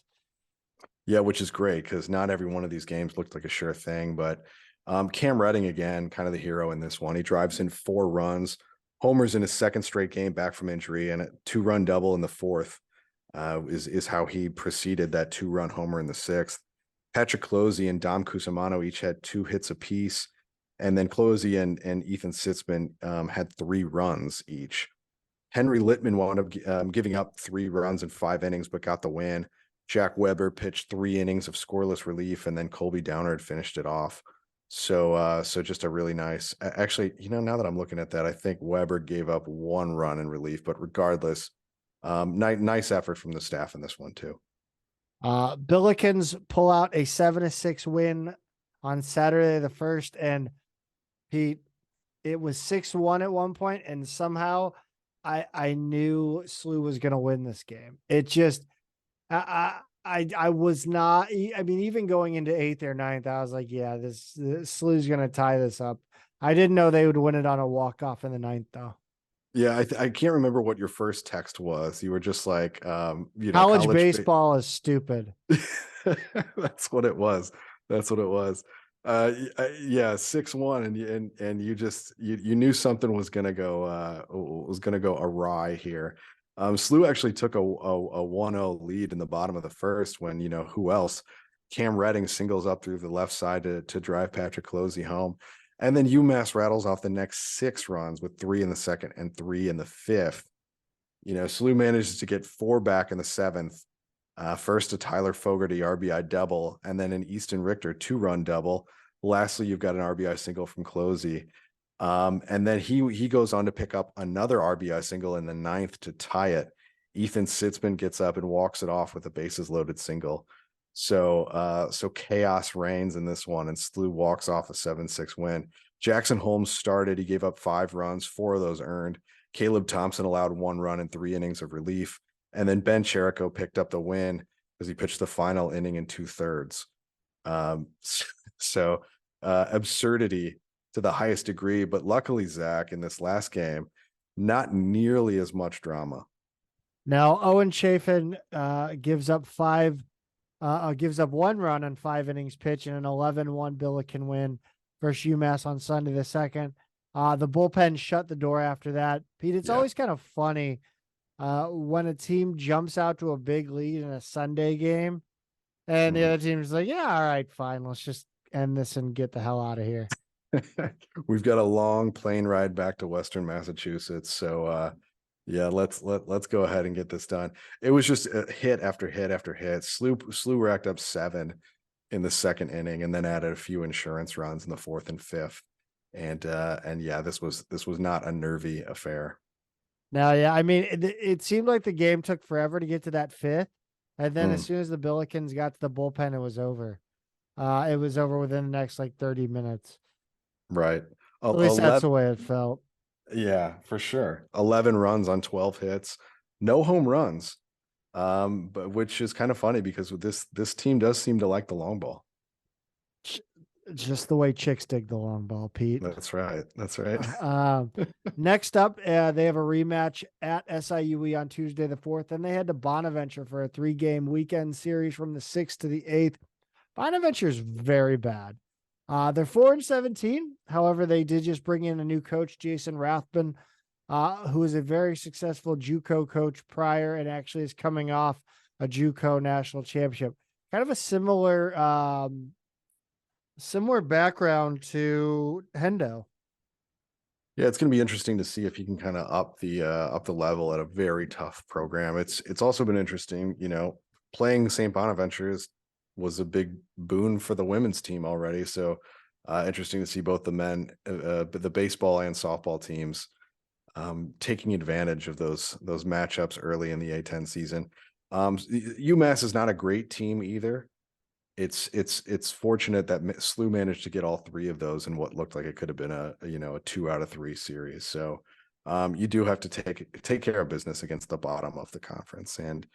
Yeah, which is great because not every one of these games looked like a sure thing. But Cam Redding, again, kind of the hero in this one. He drives in 4 runs, homers in his second straight game back from injury, and a 2-run double in the 4th is how he preceded that 2-run homer in the 6th. Patrick Closey and Dom Cusimano each had 2 hits apiece, and then Closey and Ethan Sitzman had 3 runs each. Henry Littman wound up giving up 3 runs in 5 innings, but got the win. Jack Weber pitched 3 innings of scoreless relief, and then Colby Downard finished it off. So just a really nice, actually, now that I'm looking at that, I think Weber gave up 1 run in relief, but regardless, nice effort from the staff in this one too. Billikens pull out a 7-6 win on Saturday the 1st, and Pete, it was 6-1 at one point, and somehow I knew SLU was going to win this game. It just I was not. I mean, even going into 8th or 9th, I was like, yeah, this SLU's going to tie this up. I didn't know they would win it on a walk off in the 9th, though. Yeah, I can't remember what your first text was. You were just like, College baseball is stupid. That's what it was. That's what it was. Yeah, 6-1, and you just you knew something was gonna go awry here. SLU actually took a 1-0 lead in the bottom of the first when who else? Cam Redding singles up through the left side to drive Patrick Closey home. And then UMass rattles off the next 6 runs with 3 in the second and 3 in the fifth. SLU manages to get 4 back in the 7th. First, a Tyler Fogarty RBI double, and then an Easton Richter 2-run double. Lastly, you've got an RBI single from Closey. And then he goes on to pick up another RBI single in the 9th to tie it. Ethan Sitzman gets up and walks it off with a bases loaded single. So chaos reigns in this one, and SLU walks off a 7-6 win. Jackson Holmes started. He gave up 5 runs, 4 of those earned. Caleb Thompson allowed 1 run in 3 innings of relief. And then Ben Cherico picked up the win because he pitched the final inning in 2/3. Absurdity to the highest degree. But luckily, Zach, in this last game, not nearly as much drama. Now, Owen Chafin gives up 1 run on 5 innings pitched in an 11-1 Billiken win versus UMass on Sunday the 2nd. The bullpen shut the door after that. Pete, it's always kind of funny when a team jumps out to a big lead in a Sunday game and the other team's like, yeah, all right, fine. Let's just end this and get the hell out of here. We've got a long plane ride back to Western Massachusetts. So, let's go ahead and get this done. It was just a hit after hit after hit. SLU racked up 7 in the 2nd inning and then added a few insurance runs in the 4th and 5th. And this was not a nervy affair. Now, yeah, I mean, it seemed like the game took forever to get to that 5th. And then as soon as the Billikens got to the bullpen, it was over. It was over within the next 30 minutes. Right. At least that's the way it felt. Yeah, for sure. 11 runs on 12 hits, no home runs. But which is kind of funny because this team does seem to like the long ball. Just the way chicks dig the long ball, Pete. That's right. That's right. Next up, they have a rematch at SIUE on Tuesday the 4th, and they head to Bonaventure for a 3-game weekend series from the 6th to the 8th. Bonaventure is very bad. They're 4-17. However, they did just bring in a new coach, Jason Rathbun, who is a very successful JUCO coach prior and actually is coming off a JUCO national championship. Kind of a similar background to Hendo. Yeah, it's going to be interesting to see if he can kind of up the level at a very tough program. It's also been interesting, playing St. Bonaventure was a big boon for the women's team already. So interesting to see both the men, the baseball and softball teams taking advantage of those matchups early in the A10 season. UMass is not a great team either. It's fortunate that SLU managed to get all 3 of those in what looked like it could have been a 2 out of 3 series. So you do have to take care of business against the bottom of the conference, and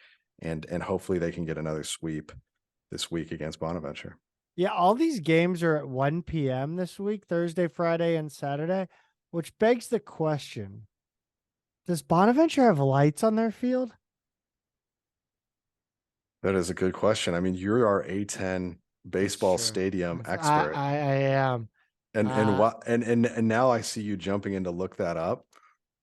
hopefully they can get another sweep this week against Bonaventure. Yeah, all these games are at 1 p.m. this week, Thursday, Friday, and Saturday, which begs the question, does Bonaventure have lights on their field? That is a good question. I mean, you're our A10 baseball stadium expert. I am. And now I see you jumping in to look that up.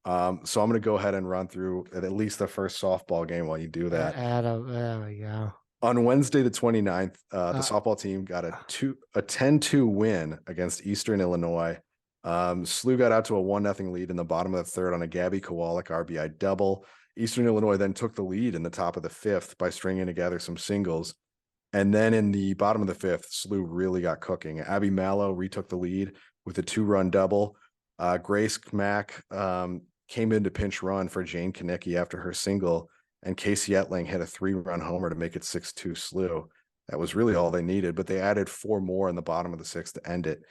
So I'm going to go ahead and run through at least the first softball game while you do that. Adam, there we go. On Wednesday, the 29th, the softball team got a 10-2 win against Eastern Illinois. SLU got out to a 1-0 lead in the bottom of the 3rd on a Gabby Kowalik RBI double. Eastern Illinois then took the lead in the top of the 5th by stringing together some singles. And then in the bottom of the 5th, SLU really got cooking. Abby Mallow retook the lead with a 2-run double. Grace Mack came in to pinch run for Jane Kanicki after her single, and Casey Etling hit a 3-run homer to make it 6-2 SLU. That was really all they needed, but they added 4 more in the bottom of the 6th to end it.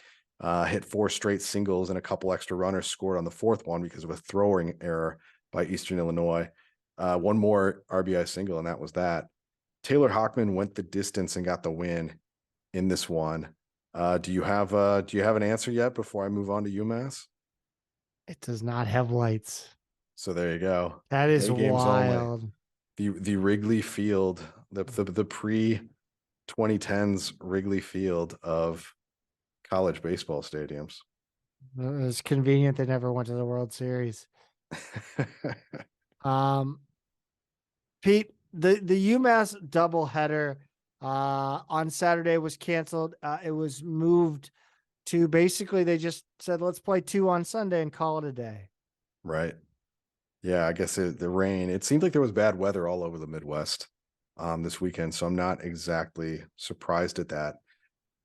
hit 4 straight singles and a couple extra runners scored on the 4th one because of a throwing error by Eastern Illinois. One more RBI single, and that was that. Taylor Hockman went the distance and got the win in this one. Do you have an answer yet before I move on to UMass? It does not have lights. So there you go. That is Day games only. wild. The Wrigley Field, the pre 2010s Wrigley Field of college baseball stadiums. It was convenient they never went to the World Series. Pete, the UMass doubleheader on Saturday was canceled. It was moved to basically they just said, let's play 2 on Sunday and call it a day. Right. Yeah, I guess the rain, it seemed like there was bad weather all over the Midwest this weekend, so I'm not exactly surprised at that.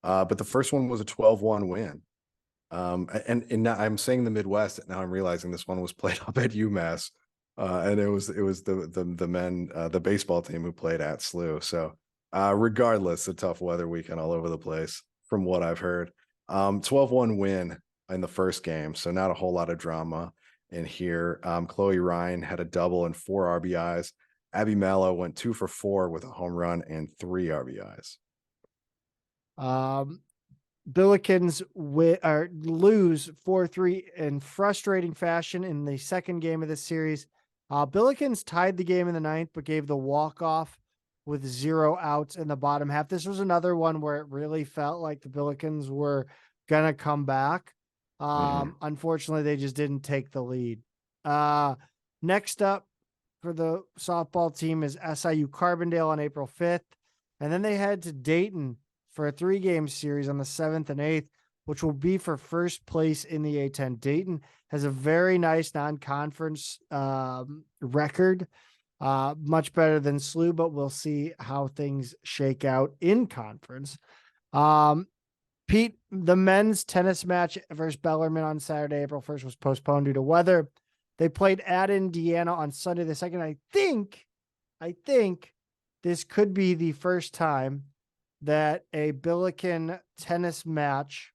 But the first one was a 12-1 win. And now I'm saying the Midwest, and now I'm realizing this one was played up at UMass. And it was the men, the baseball team who played at SLU. So regardless, a tough weather weekend all over the place from what I've heard. 12-1 win in the first game, so not a whole lot of drama in here. Chloe Ryan had a double and 4 RBIs. Abby Mallow went 2 for 4 with a home run and 3 RBIs. Billikens lose 4-3 in frustrating fashion in the second game of this series. Billikens tied the game in the 9th, but gave the walk-off with 0 outs in the bottom half. This was another one where it really felt like the Billikens were going to come back. Unfortunately, they just didn't take the lead. Next up for the softball team is SIU Carbondale on April 5th. And then they head to Dayton for a 3-game series on the 7th and 8th, which will be for first place in the A10. Dayton has a very nice non-conference record, much better than SLU, but we'll see how things shake out in conference. Pete, the men's tennis match versus Bellarmine on Saturday, April 1st, was postponed due to weather. They played at Indiana on Sunday the 2nd. I think this could be the first time that a Billiken tennis match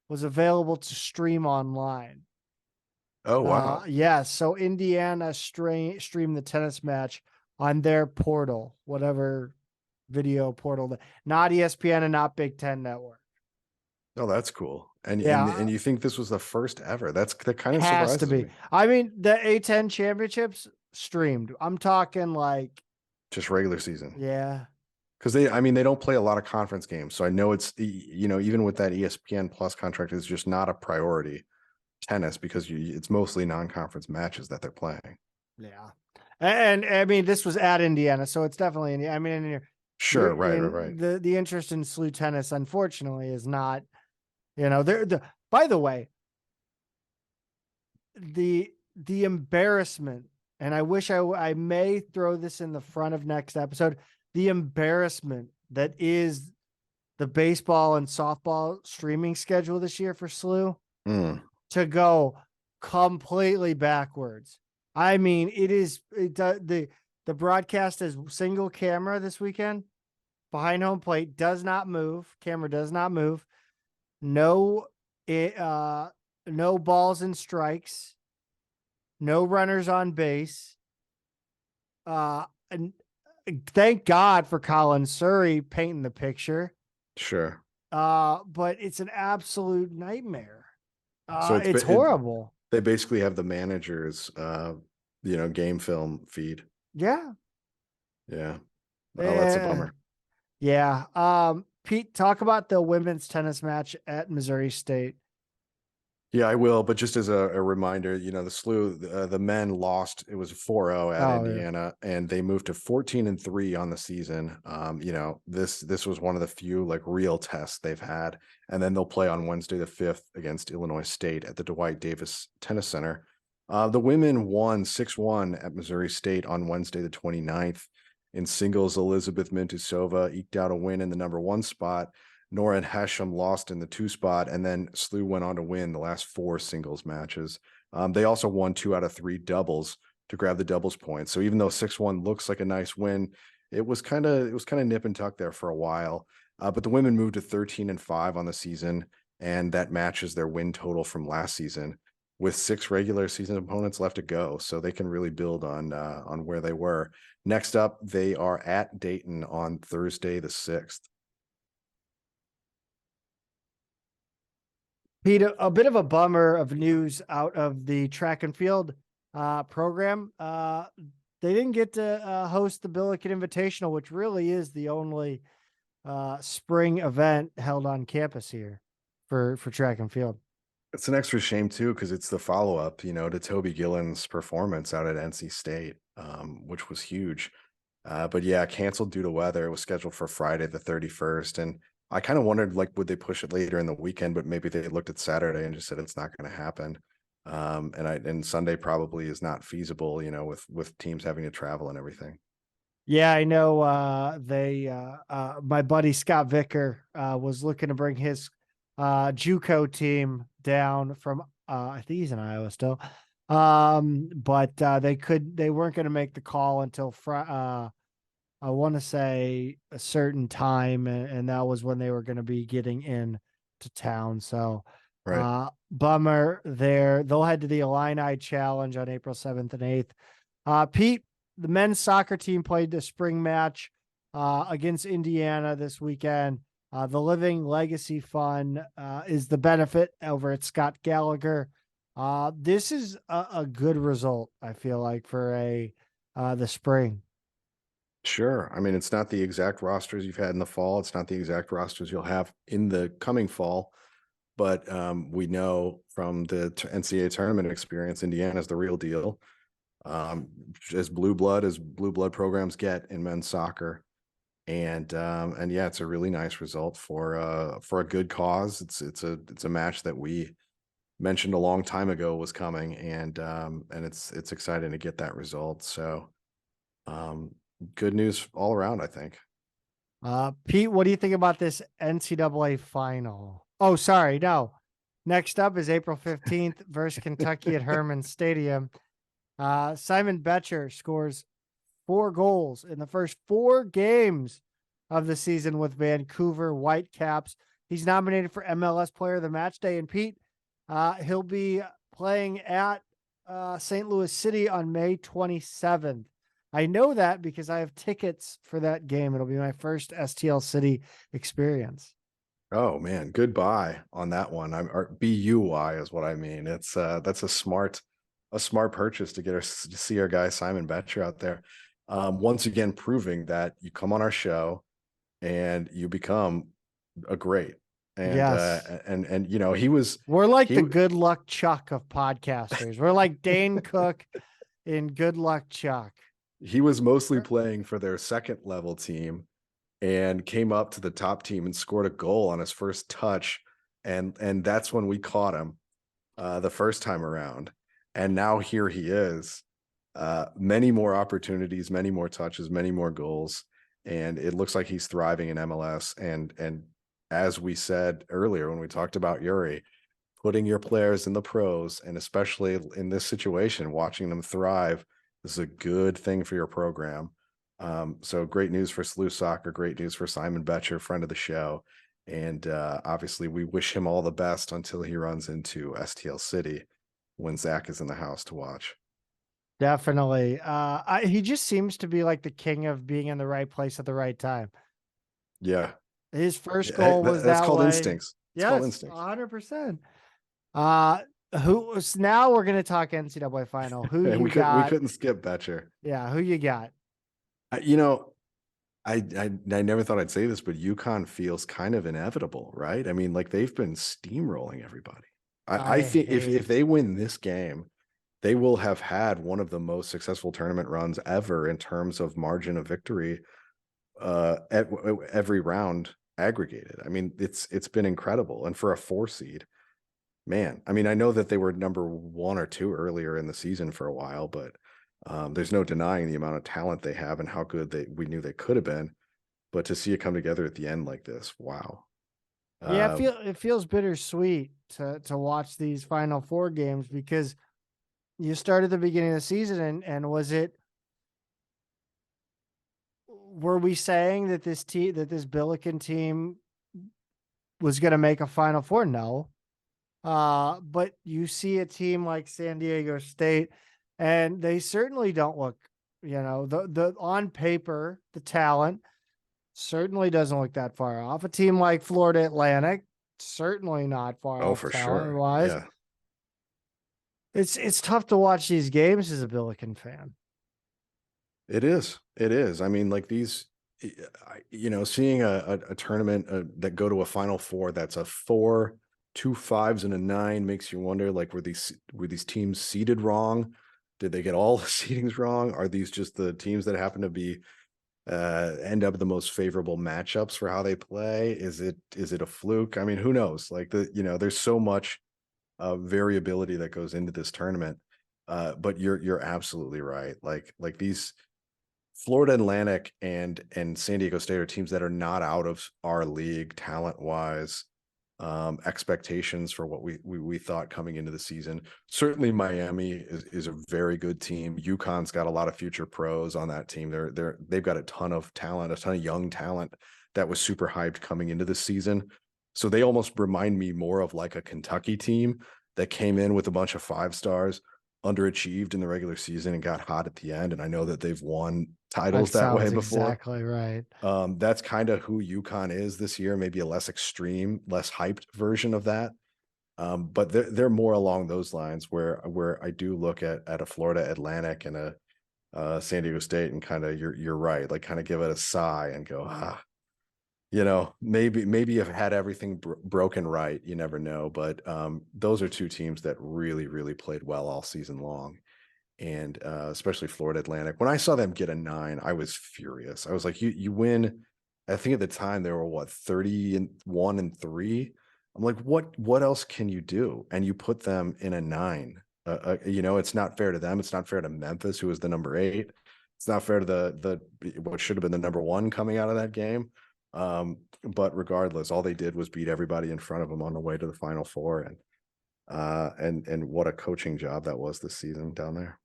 was available to stream online. Oh, wow. Yeah, so Indiana streamed the tennis match on their portal, whatever video portal, not ESPN and not Big Ten Network. Oh, that's cool. And Yeah. and you think this was the first ever? That kind of Has surprises to be. me. I mean, the A10 championships streamed. I'm talking like Just regular season. Yeah. Because they don't play a lot of conference games. So I know it's, even with that ESPN Plus contract, it's just not a priority tennis because it's mostly non-conference matches that they're playing. Yeah. And I mean, this was at Indiana, so it's definitely Indiana. I mean, Sure. Right. The interest in SLU tennis, unfortunately, is not, by the way, the embarrassment, and I wish I may throw this in the front of next episode, the embarrassment that is the baseball and softball streaming schedule this year for SLU to go completely backwards. I mean, the broadcast is single camera this weekend. Behind home plate does not move. Camera does not move. No balls and strikes. No runners on base. And thank God for Colin Surrey painting the picture. Sure. But it's an absolute nightmare. So it's horrible. They basically have the manager's, game film feed. Yeah. Yeah. Oh, that's a bummer. Yeah. Pete, talk about the women's tennis match at Missouri State. Yeah, I will. But just as a reminder, the SLU, the men lost. It was 4-0 at Indiana, and they moved to 14-3 on the season. This was one of the few real tests they've had. And then they'll play on Wednesday the 5th against Illinois State at the Dwight Davis Tennis Center. The women won 6-1 at Missouri State on Wednesday the 29th. In singles, Elizabeth Mintusova eked out a win in the number 1 spot. Nora and Hashem lost in the 2 spot, and then SLU went on to win the last 4 singles matches. They also won 2 out of 3 doubles to grab the doubles points. So even though 6-1 looks like a nice win, it was kind of nip and tuck there for a while. But the women moved to 13-5 on the season. and that matches their win total from last season with 6 regular season opponents left to go. So they can really build on where they were. Next up, they are at Dayton on Thursday, the 6th. Pete, a bit of a bummer of news out of the track and field program. They didn't get to host the Billiken Invitational, which really is the only spring event held on campus here for track and field. It's an extra shame too, because it's the follow-up, to Toby Gillen's performance out at NC State, which was huge. But yeah, canceled due to weather. It was scheduled for Friday the 31st. And I kind of wondered, like, would they push it later in the weekend? But maybe they looked at Saturday and just said it's not going to happen. And Sunday probably is not feasible, with teams having to travel and everything. Yeah, I know. My buddy Scott Vicker was looking to bring his JUCO team down from I think he's in Iowa still. But they weren't going to make the call until I want to say a certain time, and that was when they were going to be getting in to town. So Right. bummer there. They'll head to the Illini Challenge on April 7th and 8th. Pete, the men's soccer team played the spring match against Indiana this weekend. The Living Legacy Fund is the benefit over at Scott Gallagher. This is a good result, I feel like, for the spring. Sure. I mean, it's not the exact rosters you've had in the fall. It's not the exact rosters you'll have in the coming fall. But we know from the NCAA tournament experience, Indiana's the real deal. As blue blood programs get in men's soccer. And yeah, it's a really nice result for a good cause. It's a match that we mentioned a long time ago was coming, and it's exciting to get that result. So good news all around, I think. Pete, what do you think about this NCAA final? Oh, sorry, no. Next up is April 15th versus Kentucky at Herman Stadium. Simon Betcher scores 4 goals in the first 4 games of the season with Vancouver Whitecaps. He's nominated for MLS Player of the Match Day. And Pete, he'll be playing at St. Louis City on May 27th. I know that because I have tickets for that game. It'll be my first STL City experience. Oh man, goodbye on that one. Or BUY is what I mean. It's that's a smart purchase to to see our guy Simon Betcher out there. Once again, proving that you come on our show and you become a great. And Yes. And we're like the Good Luck Chuck of podcasters. We're like Dane Cook in Good Luck Chuck. He was mostly playing for their second level team and came up to the top team and scored a goal on his first touch. And that's when we caught him the first time around. And now here he is. Many more opportunities, many more touches, many more goals. And it looks like he's thriving in MLS. And as we said earlier, when we talked about Yuri, putting your players in the pros, and especially in this situation, watching them thrive, this is a good thing for your program. So great news for SLU Soccer, great news for Simon Betcher, friend of the show. And obviously we wish him all the best until he runs into STL City when Zach is in the house to watch. Definitely. He just seems to be like the king of being in the right place at the right time. Yeah. His first goal was that's that called way. instincts. It's called Yes, instincts. 100%. Now we're gonna talk NCAA final. Who you we got? couldn't skip Betcher. Yeah, who you got? I never thought I'd say this, but UConn feels kind of inevitable, right? I mean, like they've been steamrolling everybody. I think if they win this game, they will have had one of the most successful tournament runs ever in terms of margin of victory at every round aggregated. I mean, it's been incredible. And for a 4 seed, man, I mean, I know that they were number 1 or 2 earlier in the season for a while, but there's no denying the amount of talent they have and how good we knew they could have been. But to see it come together at the end like this, wow. Yeah, it feels bittersweet to watch these Final Four games because you started the beginning of the season and were we saying that this Billiken team was going to make a Final Four? No. But you see a team like San Diego State, and they certainly don't look, the on paper, the talent certainly doesn't look that far off. A team like Florida Atlantic, certainly not far Oh, off for talent sure. wise. Yeah. It's tough to watch these games as a Billiken fan. It is. It is. I mean, like seeing a tournament that go to a Final Four that's a 4, 2 5s, and a 9 makes you wonder, like, were these teams seeded wrong? Did they get all the seedings wrong? Are these just the teams that happen to be end up the most favorable matchups for how they play? Is it a fluke? I mean, who knows? Like, there's so much variability that goes into this tournament. But you're absolutely right. Like these Florida Atlantic and San Diego State are teams that are not out of our league talent wise. Expectations for what we thought coming into the season. Certainly Miami is a very good team. UConn's got a lot of future pros on that team. They've got a ton of talent, a ton of young talent that was super hyped coming into the season. So they almost remind me more of like a Kentucky team that came in with a bunch of 5 stars, underachieved in the regular season and got hot at the end. And I know that they've won titles that way before. Exactly right. That's kind of who UConn is this year, maybe a less extreme, less hyped version of that. But they're more along those lines where I do look at a Florida Atlantic and a San Diego State and kind of you're right, like kind of give it a sigh and go, maybe you've had everything broken right. You never know. But those are 2 teams that really, really played well all season long. And especially Florida Atlantic. When I saw them get a 9, I was furious. I was like, you win. I think at the time they were 31-3. I'm like, what else can you do? And you put them in a 9. It's not fair to them. It's not fair to Memphis, who was the number 8. It's not fair to the what should have been the number 1 coming out of that game. But regardless, all they did was beat everybody in front of them on the way to the Final Four. And what a coaching job that was this season down there.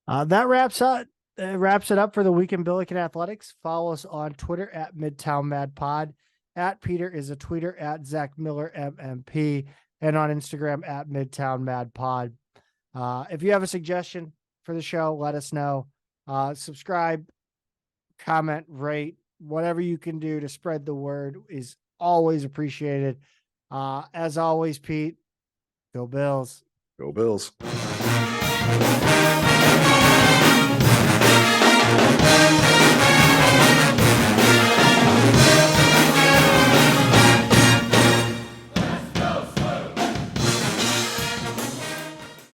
That wraps it up for the week in Billiken Athletics. Follow us on Twitter at Midtown Mad Pod. At Peter is a tweeter at Zach Miller MMP, and on Instagram at Midtown Mad Pod. If you have a suggestion for the show, let us know. Subscribe, comment, rate, whatever you can do to spread the word is always appreciated. As always, Pete, go Bills. Go Bills.